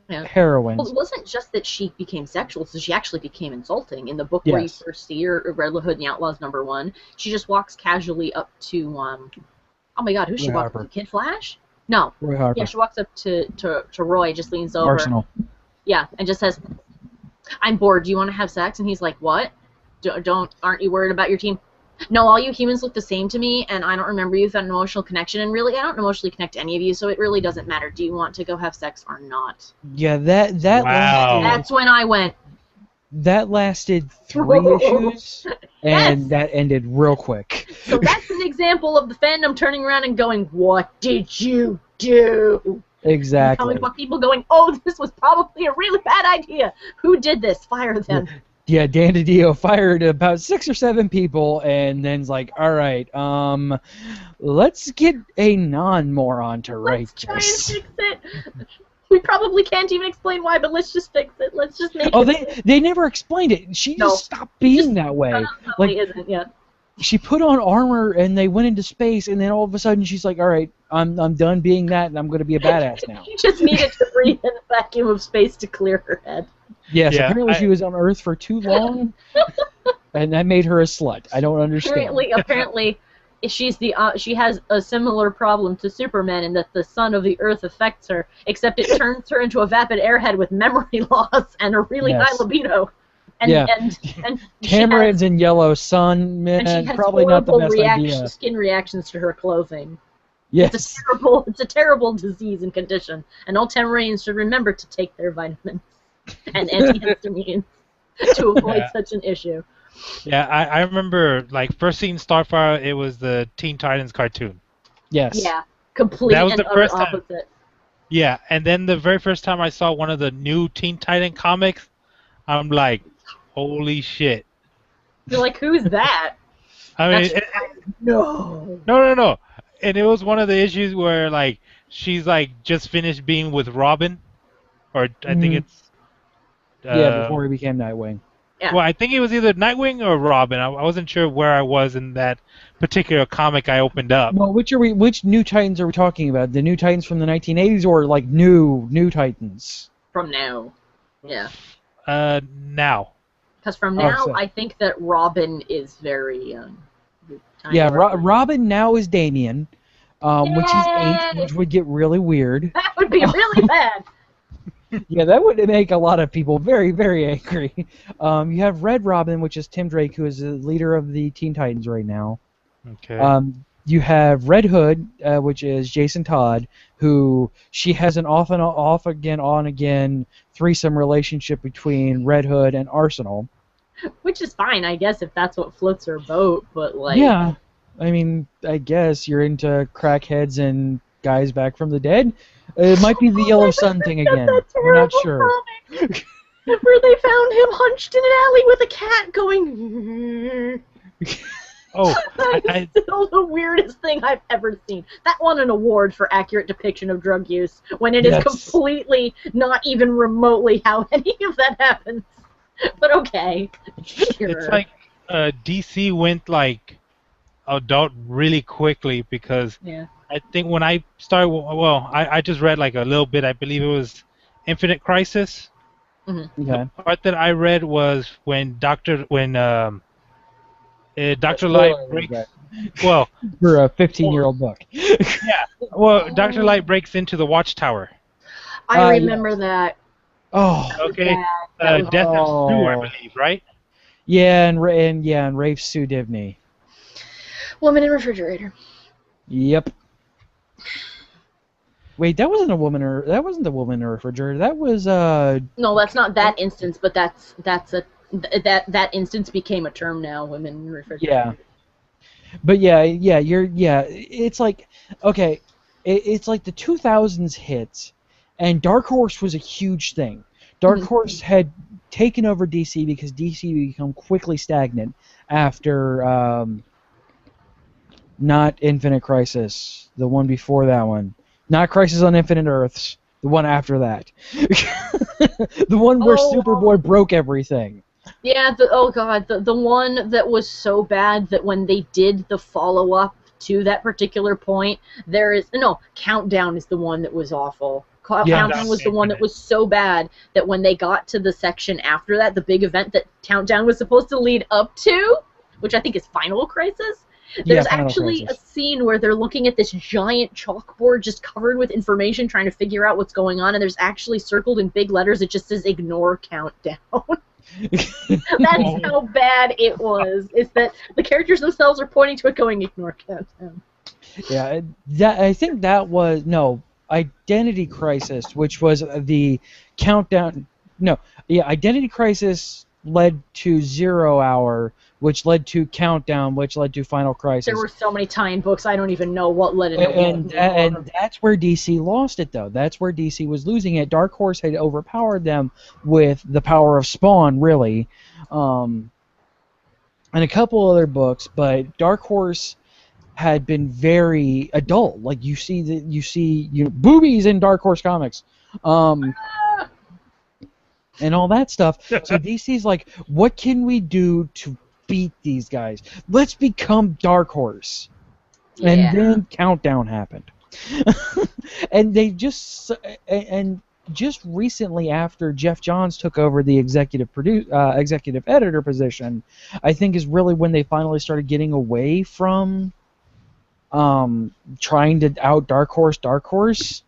heroines. Well, it wasn't just that she became sexual, so she actually became insulting. In the book where you first see her, Red Hood and the Outlaws #1, she just walks casually up to oh my God, who's she walking? Kid Flash? No. Roy Harper. Yeah, she walks up to Roy, just leans over. Arsenal. Yeah, and just says, "I'm bored. Do you want to have sex?" And he's like, "What? Aren't you worried about your team?" "No, all you humans look the same to me, and I don't remember you without an emotional connection. And really, I don't emotionally connect to any of you, so it really doesn't matter. Do you want to go have sex or not?" Yeah, that wow. That's when I went. That lasted 3 issues, and that ended real quick. So that's an example of the fandom turning around and going, "What did you do?" Exactly. Comic book people going, "Oh, this was probably a really bad idea. Who did this? Fire them." Yeah, Dan DiDio fired about 6 or 7 people, and then's like, all right, let's get a non-moron to write this. Let's try and fix it. We probably can't even explain why, but let's just fix it. Let's just make it. They never explained it. She just stopped being that way. Like, isn't, yeah. She put on armor, and they went into space, and then all of a sudden she's like, all right, I'm done being that, and I'm going to be a badass now. She just needed to breathe in the vacuum of space to clear her head. Yes, apparently she was on Earth for too long, and that made her a slut. I don't understand. Apparently, she has a similar problem to Superman in that the sun of the Earth affects her, except it turns her into a vapid airhead with memory loss and a really high libido. And, Yeah. and Tamarin's in yellow, sun, and she man, has probably not the horrible best idea. skin reactions to her clothing. Yes. It's a terrible disease and condition, and all Tamarines should remember to take their vitamins and antihistamines to avoid such an issue. Yeah, I remember, like, first seeing Starfire, it was the Teen Titans cartoon. Yes. Yeah, complete That was and the utter first time. opposite. Yeah, and then the very first time I saw one of the new Teen Titan comics, I'm like, holy shit. You're like, who's that? I mean, No. no. And it was one of the issues where, like, she's, like, just finished being with Robin. Or I think it's... Yeah, before he became Nightwing. Yeah. Well, I think it was either Nightwing or Robin. I wasn't sure where I was in that particular comic I opened up. Well, which New Titans are we talking about? The New Titans from the 1980s or, like, new Titans? From now. Yeah. Now. Because from now, so- I think that Robin is very young. Yeah, Robin now is Damian, which is 8, which would get really weird. That would be really bad. Yeah, that would make a lot of people very, very angry. You have Red Robin, which is Tim Drake, who is the leader of the Teen Titans right now. Okay. You have Red Hood, which is Jason Todd, who she has an off again, on again threesome relationship between Red Hood and Arsenal. Which is fine, I guess, if that's what floats her boat, but, like... Yeah, I mean, I guess you're into crackheads and guys back from the dead. It might be the Yellow Sun thing again. We're not sure. Where they found him hunched in an alley with a cat going... Oh, That's still the weirdest thing I've ever seen. That won an award for accurate depiction of drug use, when it is Yes. completely not even remotely how any of that happens. But okay. Sure. it's like DC went, like, adult really quickly because Yeah. I think when I started, well, I just read, like, a little bit. I believe it was Infinite Crisis. Okay. The part that I read was when Dr. Light breaks. Well, For a 15-year-old book. Dr. Light breaks into the Watchtower. I remember that. Oh. Okay. That was Death of Sue, I Oh. believe, right? Yeah, and Rafe Sue Divney. Woman in refrigerator. Yep. Wait, that wasn't the woman in a refrigerator. That was No, that's not that instance, but that instance became a term now. Women in refrigerator. yeah. But it's like, okay, it's like the 2000s hits, and Dark Horse was a huge thing. Dark Horse had taken over DC because DC become quickly stagnant after not Infinite Crisis, the one before that one. Not Crisis on Infinite Earths, the one after that. The one where Superboy broke everything. Yeah, the one that was so bad that when they did the follow-up to that particular point, Countdown is the one that was awful. Countdown was the one that was so bad that when they got to the section after that, the big event that Countdown was supposed to lead up to, which I think is Final Crisis, there's actually a scene where they're looking at this giant chalkboard just covered with information trying to figure out what's going on, and there's actually circled in big letters, it just says ignore Countdown. That's how bad it was. It's that the characters themselves are pointing to it going, ignore Countdown. Yeah, I think that was Identity Crisis, which was the Countdown. Identity Crisis led to 0 Hour, which led to Countdown, which led to Final Crisis. There were so many tie-in books, I don't even know what led into what. And that's where DC lost it, though. That's where DC was losing it. Dark Horse had overpowered them with the power of Spawn, really, and a couple other books, but Dark Horse had been very adult. Like you see boobies in Dark Horse comics, and all that stuff. So DC's like, what can we do to beat these guys? Let's become Dark Horse. And then Countdown happened. And they just recently, after Jeff Johns took over the executive editor position, I think is really when they finally started getting away from trying to out Dark Horse.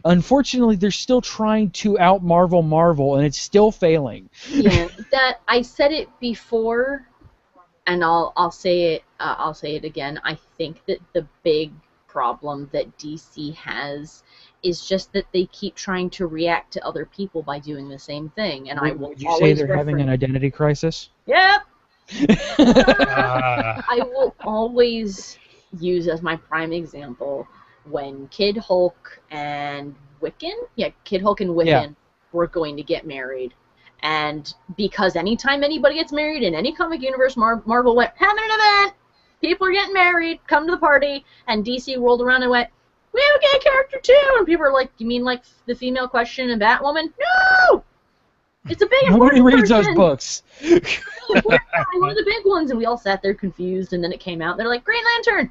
Unfortunately, they're still trying to out Marvel, and it's still failing. Yeah, that I said it before, and I'll say it. I'll say it again. I think that the big problem that DC has is just that they keep trying to react to other people by doing the same thing, and I will Would you always say they're having an identity crisis? Yep. Uh, I will always use as my prime example when Kid Hulk and Wiccan, Kid Hulk and Wiccan were going to get married. And because anytime anybody gets married in any comic universe, Marvel went, having an event, people are getting married, come to the party, and DC rolled around and went, we have a gay character too! And people are like, you mean like the female question in Batwoman? No! It's a big Nobody important reads those person. books. One of the big ones, and we all sat there confused, and then it came out, they're like, Green Lantern!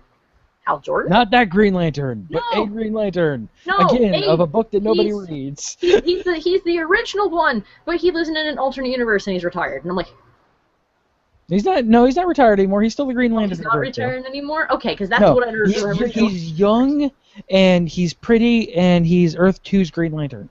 Hal Jordan? Not that Green Lantern, but No. a Green Lantern. No, Again, of a book that nobody he's- reads. He's the original one, but he lives in an alternate universe and he's retired. And I'm like, He's not retired anymore. He's still the Green Lantern. he's not retired anymore? Okay, because that's No, what I heard. he's young, and he's pretty, and he's Earth 2's Green Lantern.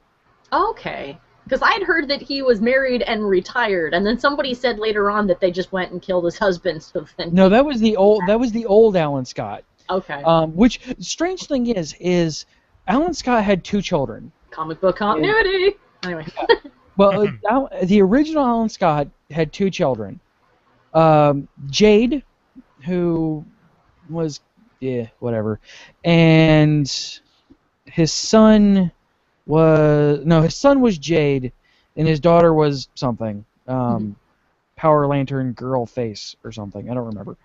Okay. Because I'd heard that he was married and retired, and then somebody said later on that they just went and killed his husband. So then, No, that was the old Alan Scott. okay, Which strange thing is Alan Scott had 2 children. comic book continuity. Anyway, Well, the original Alan Scott had 2 children. Jade, who was whatever, and his son was Jade, and his daughter was something. Power Lantern Girl Face or something. I don't remember.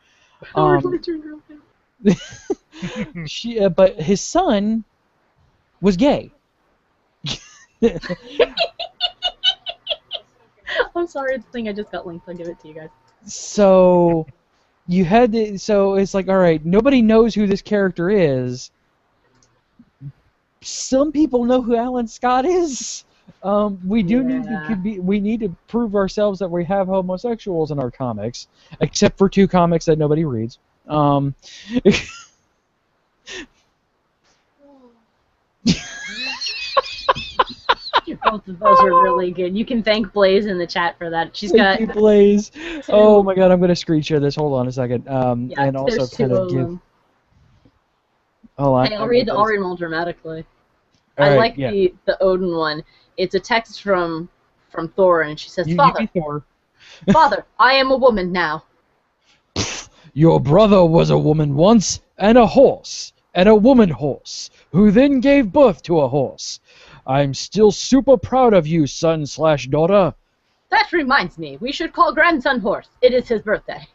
But his son was gay. I'm sorry, it's the thing I just got linked. I'll give it to you guys. So it's like, all right, nobody knows who this character is. Some people know who Alan Scott is. We need to prove ourselves that we have homosexuals in our comics, except for 2 comics that nobody reads. Both of those are really good. You can thank Blaze in the chat for that. She's got Thank you, Blaze. Oh my God, I'm gonna screen share this. Hold on a second. And also there's 2 kind of of give. them. Hold on. Hey, I'll read them all dramatically. All I right, like yeah. the Odin one. It's a text from Thor, and she says, You "Father, be Thor. Father, I am a woman now." Your brother was a woman once, and a horse, and a woman horse, who then gave birth to a horse. I'm still super proud of you, son/daughter. That reminds me, we should call grandson Horse. It is his birthday.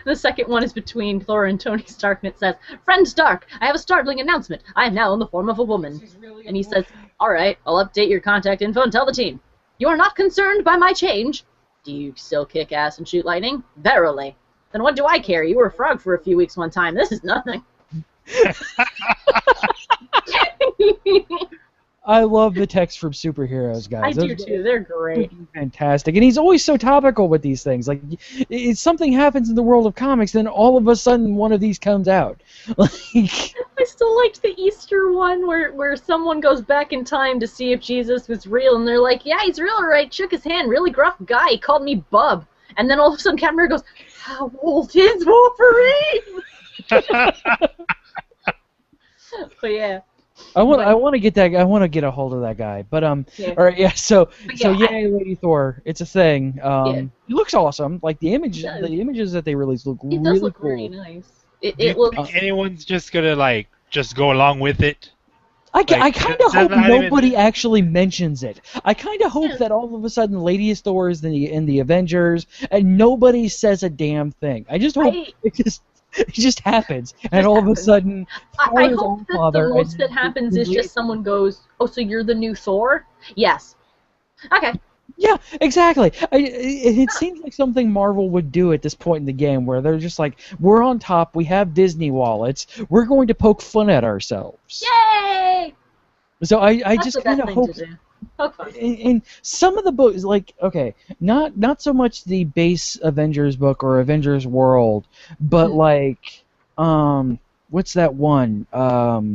The second one is between Thor and Tony Stark, and it says, "Friend Stark, I have a startling announcement. I am now in the form of a woman." And he says, "All right, I'll update your contact info and tell the team. You are not concerned by my change. Do you still kick ass and shoot lightning? Verily. Then what do I care? You were a frog for a few weeks one time. This is nothing." I love the text from superheroes, guys. I do too. They're great. Fantastic. And he's always so topical with these things. Like, something happens in the world of comics, then all of a sudden one of these comes out. Like, I still liked the Easter one where someone goes back in time to see if Jesus was real, and they're like, "Yeah, he's real, all right. Shook his hand, really gruff guy. He called me Bub." And then all of a sudden Captain America goes, "How old is Wolverine?" But yeah. I want to get a hold of that guy. But Yeah. all right, yeah. So yeah, yay, Lady Thor. It's a thing. Yeah. He looks awesome. Like the images that they released look It really does look cool. very nice. Do It you looks. think anyone's just gonna just go along with it? I kind Like, of hope not even- nobody actually mentions it. I kind of hope that all of a sudden Lady Thor is in the Avengers and nobody says a damn thing. I just hope it just happens, and all of a sudden Thor I is hope our that father. the most and- that happens is just someone goes, "Oh, so you're the new Thor?" Yes. Okay. Yeah, exactly. It seems like something Marvel would do at this point in the game, where they're just like, we're on top, we have Disney wallets, we're going to poke fun at ourselves. Yay! So I That's just the kind best of thing hope to do. Poke fun. in some of the books, like, okay, not so much the base Avengers book or Avengers World, but like, what's that one? Not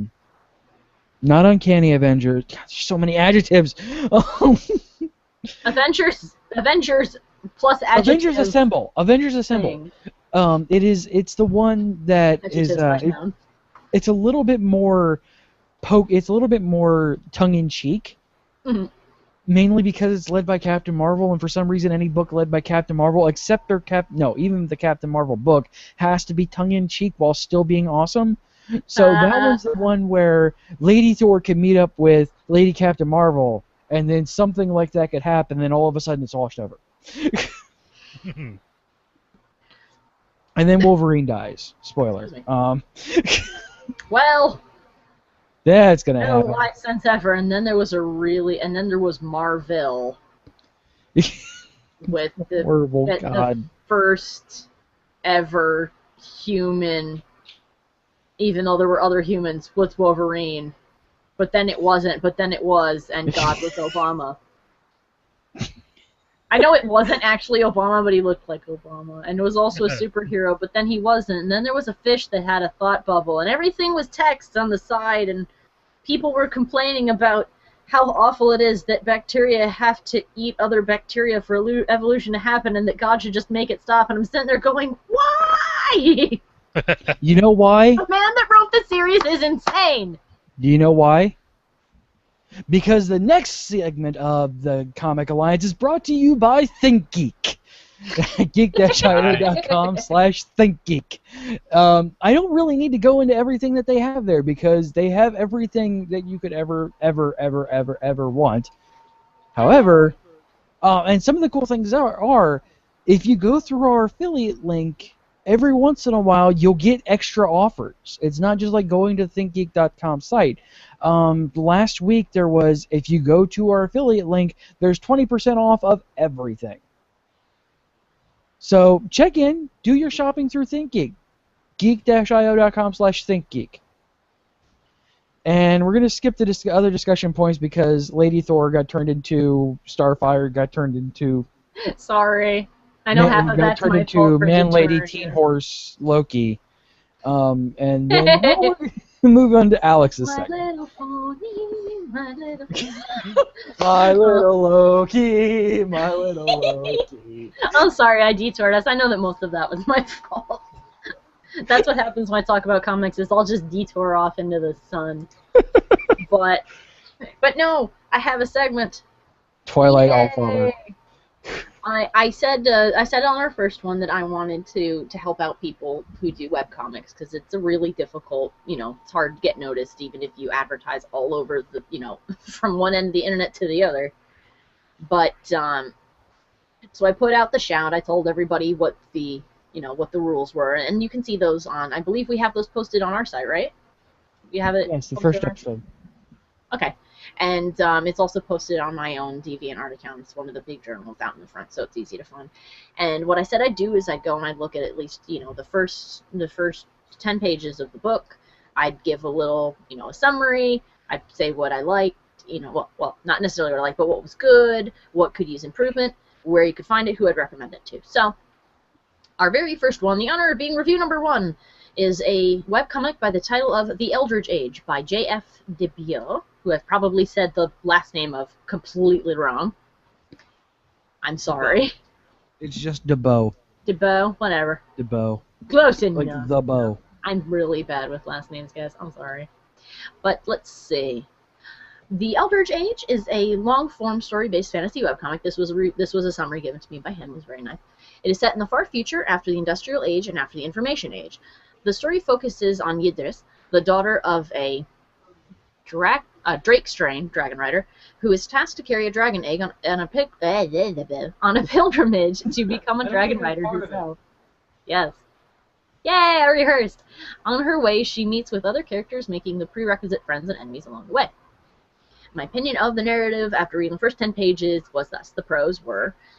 Uncanny Avengers. God, there's so many adjectives. Avengers plus adjective. Avengers Assemble. Avengers Assemble. thing. It's the one that is Adjectives by noun. it's a little bit more it's a little bit more tongue in cheek. Mhm. Mainly because it's led by Captain Marvel, and for some reason any book led by Captain Marvel, except even the Captain Marvel book, has to be tongue in cheek while still being awesome. So that one's the one where Lady Thor can meet up with Lady Captain Marvel, and then something like that could happen, and then all of a sudden it's washed over. And then Wolverine dies. Spoiler. Well, That's gonna no happen. life sense ever. And then there was Marvel with the Horrible the God. first ever human, even though there were other humans, with Wolverine. But then it wasn't, but then it was, and God was Obama. I know it wasn't actually Obama, but he looked like Obama. And it was also a superhero, but then he wasn't. And then there was a fish that had a thought bubble, and everything was text on the side, and people were complaining about how awful it is that bacteria have to eat other bacteria for evolution to happen, and that God should just make it stop. And I'm sitting there going, why? You know why? The man that wrote the series is insane. Do you know why? Because the next segment of the Comic Alliance is brought to you by ThinkGeek. geek-io.com/ThinkGeek. I don't really need to go into everything that they have there because they have everything that you could ever want. However, and some of the cool things are if you go through our affiliate link, every once in a while you'll get extra offers. It's not just like going to the thinkgeek.com site. Last week there was, if you go to our affiliate link, there's 20% off of everything. So check in, do your shopping through ThinkGeek. geek-io.com/ThinkGeek. And we're going to skip the other discussion points because Lady Thor got turned into Starfire, got turned into... Sorry. I know half of that's my fault for Man Lady deterrent. Teen Horse Loki. And then now we're going to move on to Alex's My segment. little pony, my little pony. My little Loki, my little Loki. I'm sorry, I detoured us. I know that most of that was my fault. That's what happens when I talk about comics, is I'll just detour off into the sun. But no, I have a segment. Twilight Yay! Allfather. I said on our first one that I wanted to help out people who do webcomics, because it's a really difficult, it's hard to get noticed even if you advertise all over the, from one end of the internet to the other. But so I put out the shout. I told everybody what the rules were, and you can see those on. I believe we have those posted on our site, right? You have it. Yes, the posted first on our- episode. Okay. And it's also posted on my own DeviantArt account. It's one of the big journals out in the front, so it's easy to find. And what I said I'd do is I'd go and I'd look at least, the first 10 pages of the book. I'd give a little, a summary. I'd say what I liked, well, not necessarily what I liked, but what was good, what could use improvement, where you could find it, who I'd recommend it to. So, our very first one, the honor of being review number 1, is a webcomic by the title of The Eldridge Age by J.F. DeBeau, who I've probably said the last name of completely wrong. I'm sorry. It's just DeBow. DeBeau, whatever. DeBow. Close enough. Like the bow. I'm really bad with last names, guys. I'm sorry. But let's see. The Eldridge Age is a long-form story-based fantasy webcomic. This was a summary given to me by him. It was very nice. It is set in the far future, after the Industrial Age and after the Information Age. The story focuses on Yidris, the daughter of a Drakestrain dragon rider, who is tasked to carry a dragon egg on a pilgrimage to become a dragon rider herself. Yes. Yay, I rehearsed. On her way, she meets with other characters, making the prerequisite friends and enemies along the way. My opinion of the narrative after reading the first 10 pages was thus. The pros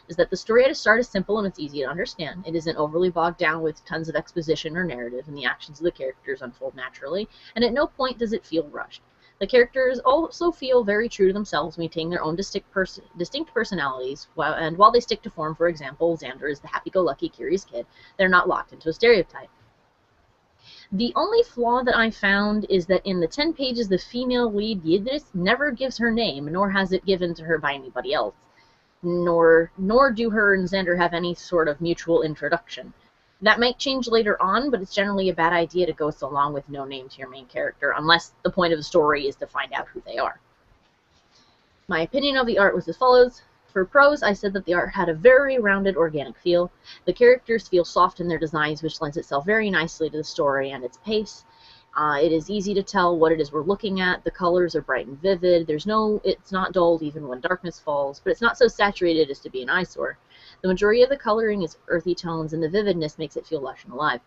is that the story at a start is simple and it's easy to understand. It isn't overly bogged down with tons of exposition or narrative, and the actions of the characters unfold naturally, and at no point does it feel rushed. The characters also feel very true to themselves, maintaining their own distinct personalities, and while they stick to form, for example, Xander is the happy-go-lucky, curious kid, they're not locked into a stereotype. The only flaw that I found is that in the 10 pages the female lead Yidris never gives her name, nor has it given to her by anybody else, nor do her and Xander have any sort of mutual introduction. That might change later on, but it's generally a bad idea to go so long with no name to your main character, unless the point of the story is to find out who they are. My opinion of the art was as follows. For prose, I said that the art had a very rounded, organic feel. The characters feel soft in their designs, which lends itself very nicely to the story and its pace. It is easy to tell what it is we're looking at. The colors are bright and vivid. It's not dulled even when darkness falls, but it's not so saturated as to be an eyesore. The majority of the coloring is earthy tones, and the vividness makes it feel lush and alive.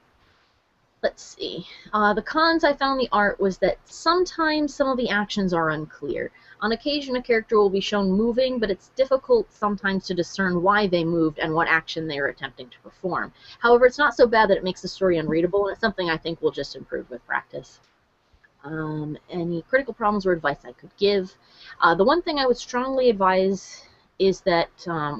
Let's see. The cons I found in the art was that sometimes some of the actions are unclear. On occasion, a character will be shown moving, but it's difficult sometimes to discern why they moved and what action they are attempting to perform. However, it's not so bad that it makes the story unreadable, and it's something I think will just improve with practice. Any critical problems or advice I could give? The one thing I would strongly advise is that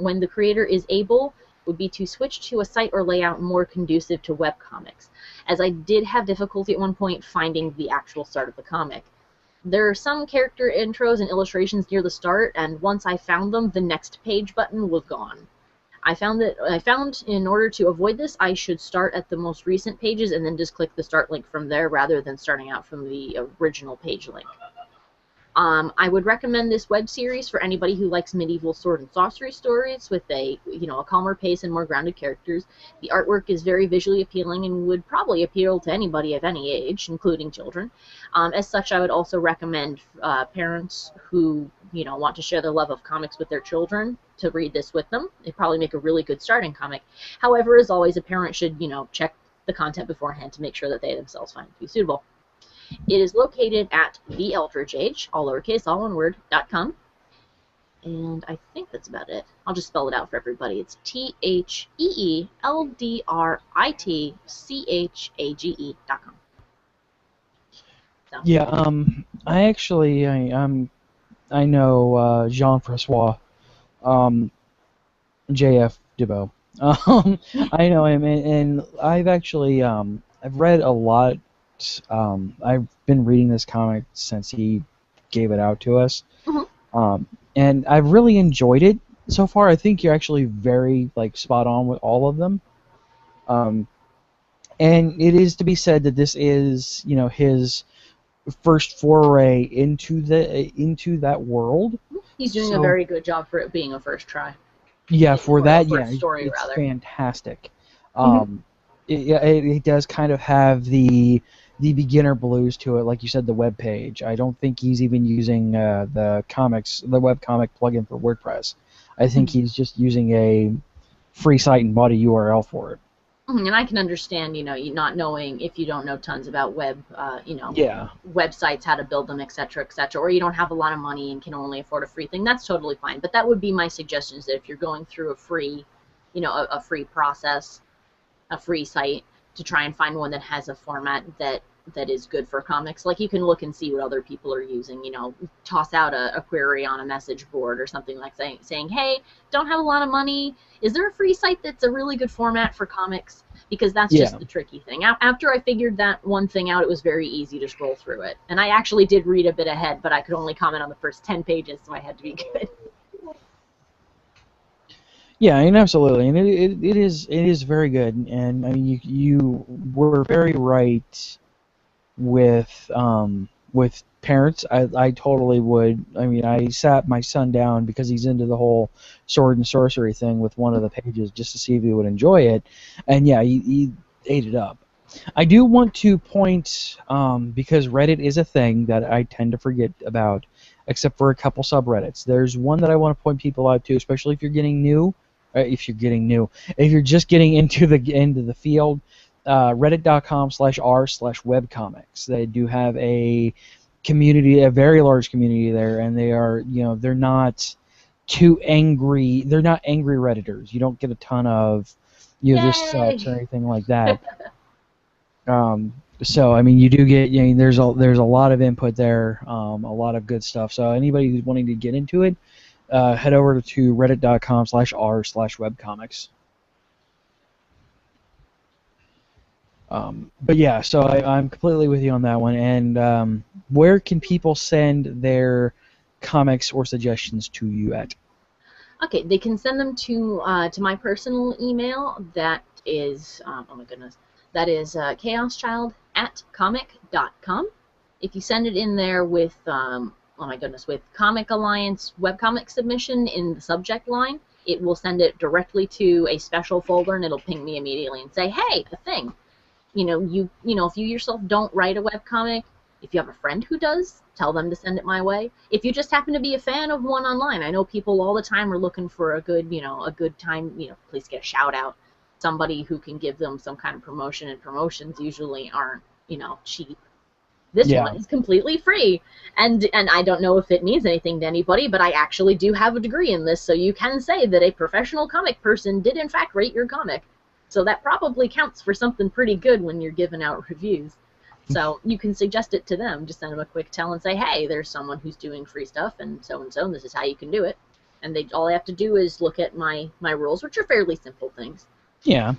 when the creator is able, would be to switch to a site or layout more conducive to webcomics, as I did have difficulty at one point finding the actual start of the comic. There are some character intros and illustrations near the start, and once I found them, the next page button was gone. I found in order to avoid this, I should start at the most recent pages and then just click the start link from there rather than starting out from the original page link. I would recommend this web series for anybody who likes medieval sword and sorcery stories with a calmer pace and more grounded characters. The artwork is very visually appealing and would probably appeal to anybody of any age, including children. As such, I would also recommend parents who want to share their love of comics with their children to read this with them. It'd probably make a really good starting comic. However, as always, a parent should check the content beforehand to make sure that they themselves find it to be suitable. It is located at The Eldridge Age, all lowercase, all one word, .com. And I think that's about it. I'll just spell it out for everybody. It's TheEldritchAge.com. So. Yeah, I know Jean-Francois, J.F. Debeau. I know him, and I've actually, I've read a lot. I've been reading this comic since he gave it out to us, and I've really enjoyed it so far. I think you're actually very spot on with all of them, and it is to be said that this is his first foray into that world. He's doing a very good job for it being a first try. Yeah, for that, story, it's rather. Fantastic. It does kind of have the beginner blues to it, like you said, the web page. I don't think he's even using the webcomic plugin for WordPress. I think he's just using a free site and bought a URL for it. And I can understand, you not knowing if you don't know tons about websites, how to build them, etc., or you don't have a lot of money and can only afford a free thing. That's totally fine. But that would be my suggestion: is that if you're going through a free, a free process, a free site, to try and find one that has a format that is good for comics. Like, you can look and see what other people are using, toss out a query on a message board or something like saying, hey, don't have a lot of money, is there a free site that's a really good format for comics? Because that's just the tricky thing. After I figured that one thing out, it was very easy to scroll through it. And I actually did read a bit ahead, but I could only comment on the first 10 pages, so I had to be good. Yeah, and absolutely, and it is very good, and I mean you were very right with parents. I totally would. I mean, I sat my son down because he's into the whole sword and sorcery thing with one of the pages just to see if he would enjoy it, and yeah, he ate it up. I do want to point because Reddit is a thing that I tend to forget about, except for a couple subreddits. There's one that I want to point people out to, especially if you're getting new. If you're just getting into the field, reddit.com/r/webcomics. They do have a community, a very large community there, and they are, they're not too angry. They're not angry Redditors. You don't get a ton of, this sucks or anything like that. So I mean, you do get, there's a lot of input there, a lot of good stuff. So anybody who's wanting to get into it, head over to reddit.com/r/webcomics. But yeah, so I'm completely with you on that one. And where can people send their comics or suggestions to you at? Okay, they can send them to my personal email. That is, oh my goodness, that is chaoschild@comic.com. If you send it in there with, oh my goodness, with Comic Alliance webcomic submission in the subject line, it will send it directly to a special folder, and it'll ping me immediately and say, hey, a thing. If you yourself don't write a webcomic, if you have a friend who does, tell them to send it my way. If you just happen to be a fan of one online, I know people all the time are looking for a good time, please get a shout out. Somebody who can give them some kind of promotion, and promotions usually aren't, cheap. This one is completely free, and I don't know if it means anything to anybody, but I actually do have a degree in this, so you can say that a professional comic person did in fact rate your comic. So that probably counts for something pretty good when you're giving out reviews. So you can suggest it to them. Just send them a quick tell and say, hey, there's someone who's doing free stuff, and so, and this is how you can do it. And all they have to do is look at my rules, which are fairly simple things. Yeah.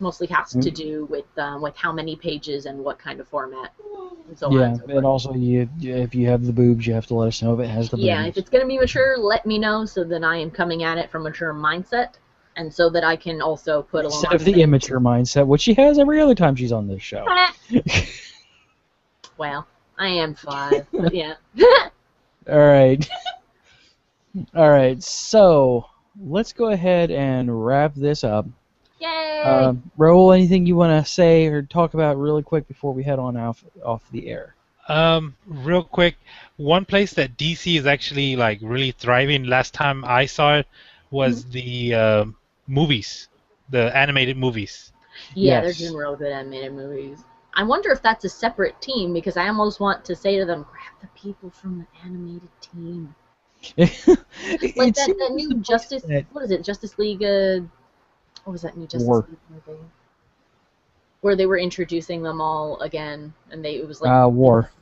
Mostly has to do with how many pages and what kind of format. And so yeah, on and so forth. and also if you have the boobs, you have to let us know if it has the boobs. Yeah, if it's going to be mature, let me know so that I am coming at it from a mature mindset. And so that I can also put instead of the immature mindset, which she has every other time she's on this show. Well, I am 5, but yeah. All right. All right, so let's go ahead and wrap this up. Yay! Raul, anything you want to say or talk about really quick before we head on off the air? Real quick, one place that DC is actually like really thriving. Last time I saw it was the movies, the animated movies. Yeah, Yes. they're doing real good animated movies. I wonder if that's a separate team, because I almost want to say to them, grab the people from the animated team. Like that new Justice, what is it, Justice League, what was that new Justice War. League movie? Where they were introducing them all again, and it was like... War.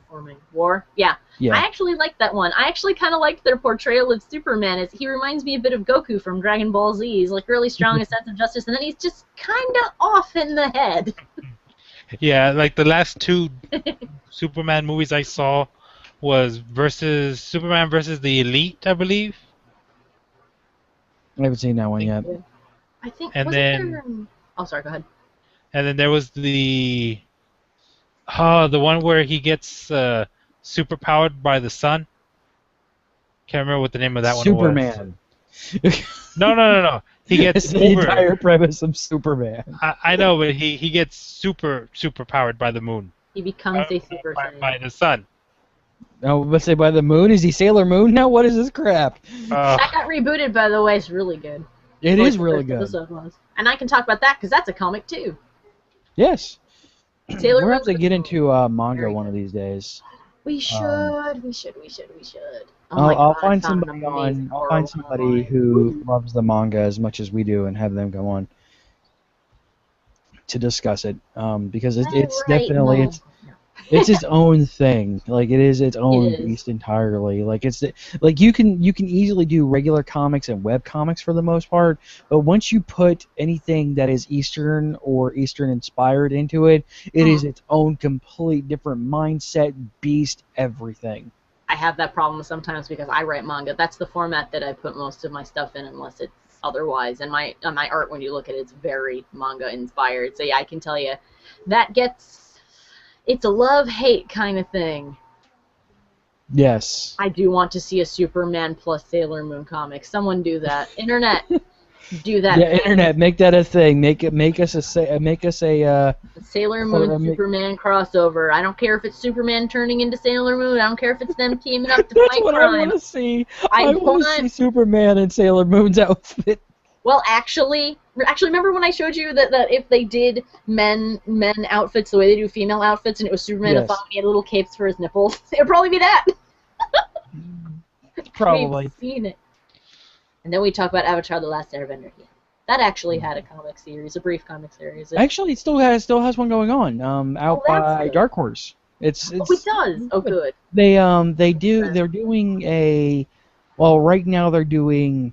War? Yeah. Yeah. I actually liked that one. I actually kind of liked their portrayal of Superman. He reminds me a bit of Goku from Dragon Ball Z. He's like really strong, a sense of justice, and then he's just kind of off in the head. Yeah, like the last 2 Superman movies I saw was Superman versus the Elite, I believe. I haven't seen that one yet. I think. And then, oh, sorry. Go ahead. And then there was the one where he gets superpowered by the sun. Can't remember what the name of that one was. Superman. No. He gets It's the entire premise of Superman. I know, but he gets super powered by the moon. He becomes a Super Saiyan. By the sun. Oh, let's say by the moon? Is he Sailor Moon now? What is this crap? That got rebooted, by the way. It's really good. It is really good. And I can talk about that because that's a comic too. Yes. Sailor We're going to Moon's get into manga one of these days. We should. We should. Oh I'll God, find I found somebody an amazing I'll find somebody who loves the manga as much as we do and have them come on to discuss it. Because it's definitely it's its own thing. Like it is its own beast entirely. Like you can easily do regular comics and web comics for the most part, but once you put anything that is Eastern or Eastern inspired into it, it is its own complete different mindset, beast, everything. I have that problem sometimes because I write manga. That's the format that I put most of my stuff in, unless it's otherwise. And my art, when you look at it, it's very manga inspired. So yeah, I can tell you that it's a love-hate kind of thing. Yes. I do want to see a Superman plus Sailor Moon comic. Someone do that. Internet, do that. Yeah, Internet, make that a thing. Make us a Sailor Moon Superman crossover. I don't care if it's Superman turning into Sailor Moon. I don't care if it's them teaming up to That's fight what crime. I want to see. I want to see Superman in Sailor Moon's outfit. Well, actually, remember when I showed you that if they did men outfits the way they do female outfits, and it was Superman and he had little capes for his nipples, it would probably be that. Probably. We've seen it. And then we talk about Avatar: The Last Airbender. That actually had a comic series, a brief comic series. Actually, it still has one going on. Out that's by good. Dark Horse. It's Oh, it does. Oh, good. They're doing a, well, right now they're doing,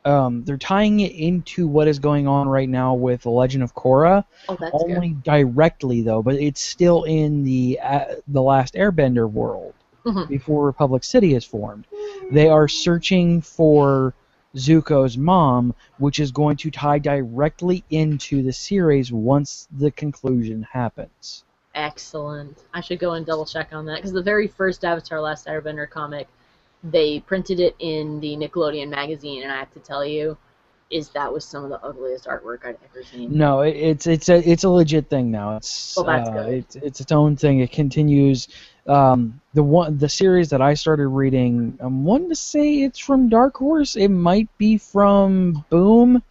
they're tying it into what is going on right now with The Legend of Korra. Oh, that's Only directly though, but it's still in the Last Airbender world Mhm. before Republic City is formed. They are searching for Zuko's mom, which is going to tie directly into the series once the conclusion happens. Excellent. I should go and double check on that because the very first Avatar: Last Airbender comic, they printed it in the Nickelodeon magazine, and I have to tell you, that was some of the ugliest artwork I'd ever seen. No, it's a legit thing now. It's that's good. It's its own thing. It continues. The series that I started reading, I'm wanting to say it's from Dark Horse. It might be from Boom.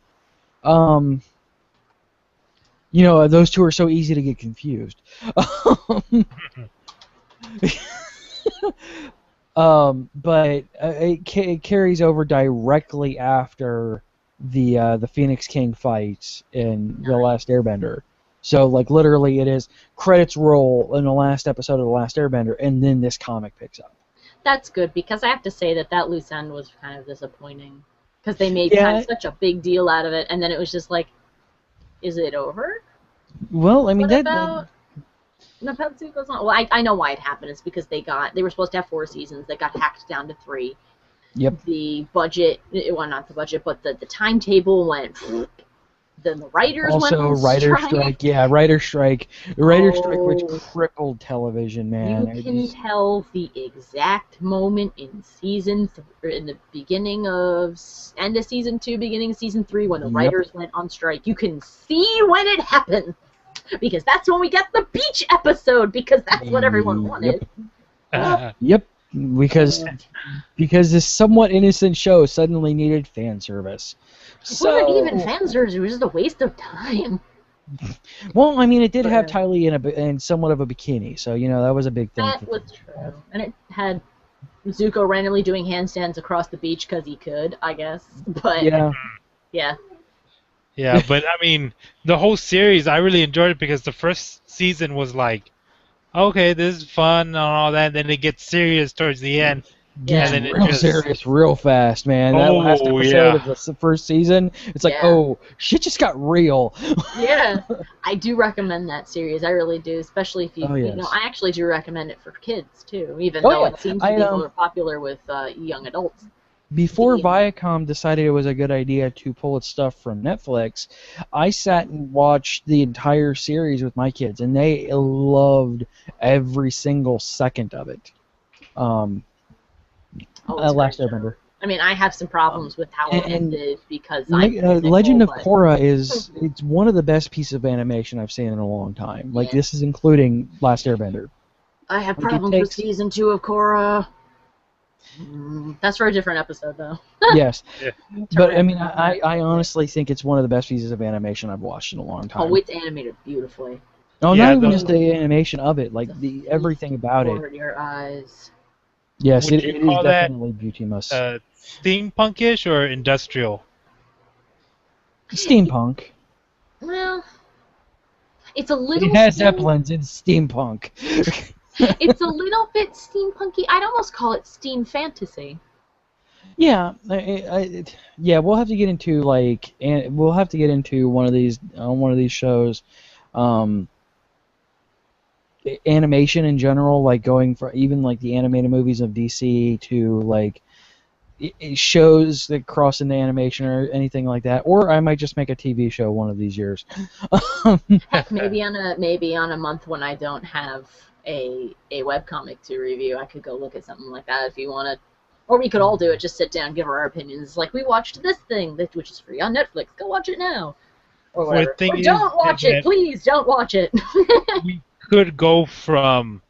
Those two are so easy to get confused. But it carries over directly after the Phoenix King fight in The Last Airbender. So, like, literally, it is credits roll in the last episode of The Last Airbender, and then this comic picks up. That's good, because I have to say that loose end was kind of disappointing. Because they made kind of such a big deal out of it, and then it was just like, is it over? Well, I mean, what about Zuko's mom? Well, I know why it happened. It's because they were supposed to have 4 seasons. They got hacked down to 3. Yep. The budget, well, not the budget, but the timetable went. Then the writers went on strike. Yeah, writer's strike. The writer's strike, which crippled television, man. You can tell the exact moment in in the beginning of end of season 2, beginning of season 3, when the writers went on strike. You can see when it happened, because that's when we get the beach episode, because that's what everyone wanted. Yep. Because this somewhat innocent show suddenly needed fan service. It wasn't even fan service, it was just a waste of time. Well, I mean, it did have Ty Lee in somewhat of a bikini, so, that was a big thing. That was true. And it had Zuko randomly doing handstands across the beach because he could, I guess. But, yeah. Yeah, but, I mean, the whole series, I really enjoyed it because the first season was like, okay, this is fun and all that, and then it gets serious towards the end. Yeah, and then real serious real fast, man. That last episode of the first season, it's like, oh, shit just got real. Yeah, I do recommend that series. I really do, especially if I actually do recommend it for kids, too, even though it seems to be more popular with young adults. Before Viacom decided it was a good idea to pull its stuff from Netflix, I sat and watched the entire series with my kids, and they loved every single second of it. Last Airbender. I mean, I have some problems with how it ended because Legend of Korra it's one of the best pieces of animation I've seen in a long time. Like, this is including Last Airbender. I have problems with season 2 of Korra. That's for a different episode, though. Yes. Yeah. But, I mean, I honestly think it's one of the best pieces of animation I've watched in a long time. Oh, it's animated beautifully. No, not even just the animation of it, like everything about it. Your eyes. Yes, it is definitely beauty must. Steampunkish or industrial? Steampunk. Well, it's a little. It has zeppelins. It's steampunk. It's a little bit steampunky. I'd almost call it steam fantasy. Yeah, we'll have to get into one of these shows. Animation in general, like going for even like the animated movies of DC to like it shows that cross into animation or anything like that, or I might just make a TV show one of these years. Heck, maybe on a month when I don't have a webcomic to review, I could go look at something like that if you want to. Or we could all do it, just sit down, give our opinions. Like, we watched this thing, which is free on Netflix. Go watch it now. Or whatever. Or don't watch it, please, don't watch it. We could go from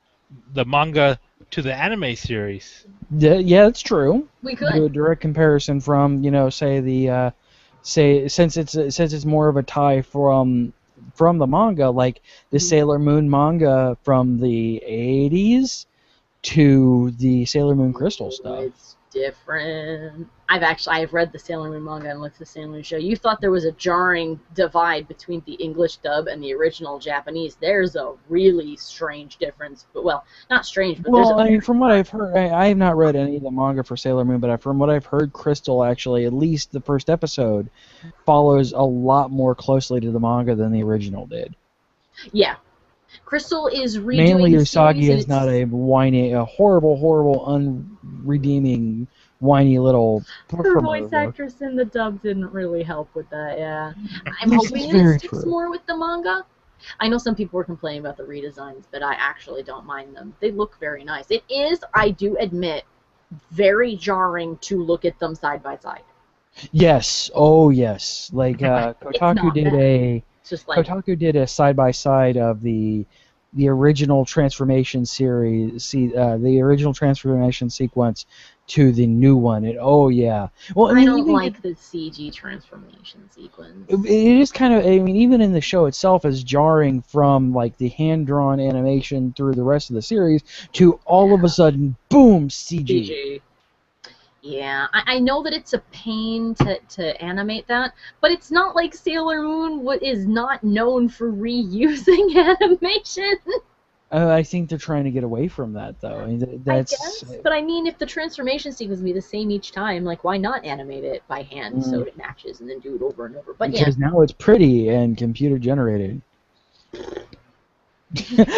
the manga to the anime series. Yeah, that's true. We could do a direct comparison from, say since it's more of a tie from the manga, like the Sailor Moon manga from the 80s to the Sailor Moon Crystal stuff. different. I've read the Sailor Moon manga and looked at the Sailor Moon show. You thought there was a jarring divide between the English dub and the original Japanese. There's a really strange difference. But well, not strange, but well, I mean, from what I've heard, I have not read any of the manga for Sailor Moon, but from what I've heard, Crystal actually, at least the first episode, follows a lot more closely to the manga than the original did. Yeah. Crystal is redoing Mainly, the series, Usagi and is not a whiny, a horrible, unredeeming, whiny little. Her voice actress in the dub didn't really help with that. Yeah, I'm This hoping is very it sticks true. more with the manga. I know some people were complaining about the redesigns, but I actually don't mind them. They look very nice. It is, I do admit, very jarring to look at them side by side. Yes. Oh, yes. Like Kotaku not did bad. a It's just like Kotaku did a side by side of the original transformation series, the original transformation sequence to the new one. And oh yeah. Well, I I mean, don't even like the CG transformation sequence. it is kind of. I mean, even in the show itself is jarring from like the hand drawn animation through the rest of the series to all of a sudden, boom, CG. CG. Yeah, I know that it's a pain to animate that, but it's not like Sailor Moon is not known for reusing animation. I think they're trying to get away from that, though. I mean, that's. I guess, but I mean, if the transformation sequence would be the same each time, like, why not animate it by hand so it matches and then do it over and over? But because now it's pretty and computer generated.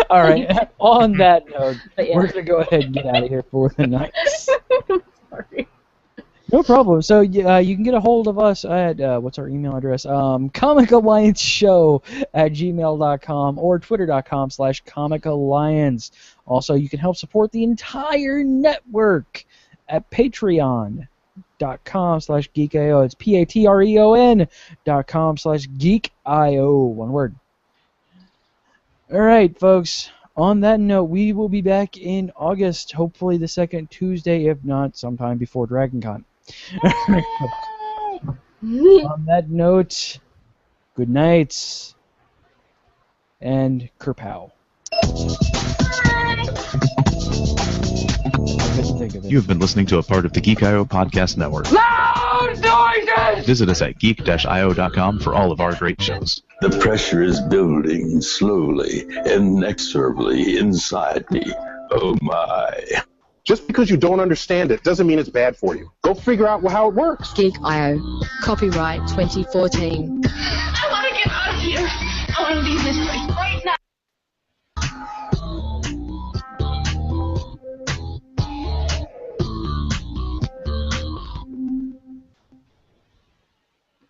All right. On that note, yeah. we're gonna go ahead and get out of here for the night. Sorry. No problem. So you can get a hold of us at what's our email address? comicallianceshow@gmail.com or twitter.com/comicalliance. Also, you can help support the entire network at patreon.com/geekio. It's patreon.com/geekio. One word. All right, folks. On that note, we will be back in August, hopefully the second Tuesday, if not sometime before DragonCon. On that note, good night, and kerpow. You have been listening to a part of the Geek.io podcast network. Loud noises! Visit us at geek-io.com for all of our great shows. The pressure is building slowly, inexorably inside me. Oh my. Just because you don't understand it doesn't mean it's bad for you. Go figure out how it works. Geek.io. Copyright 2014. I want to get out of here. I want to leave this place right now.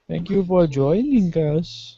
Thank you for joining us.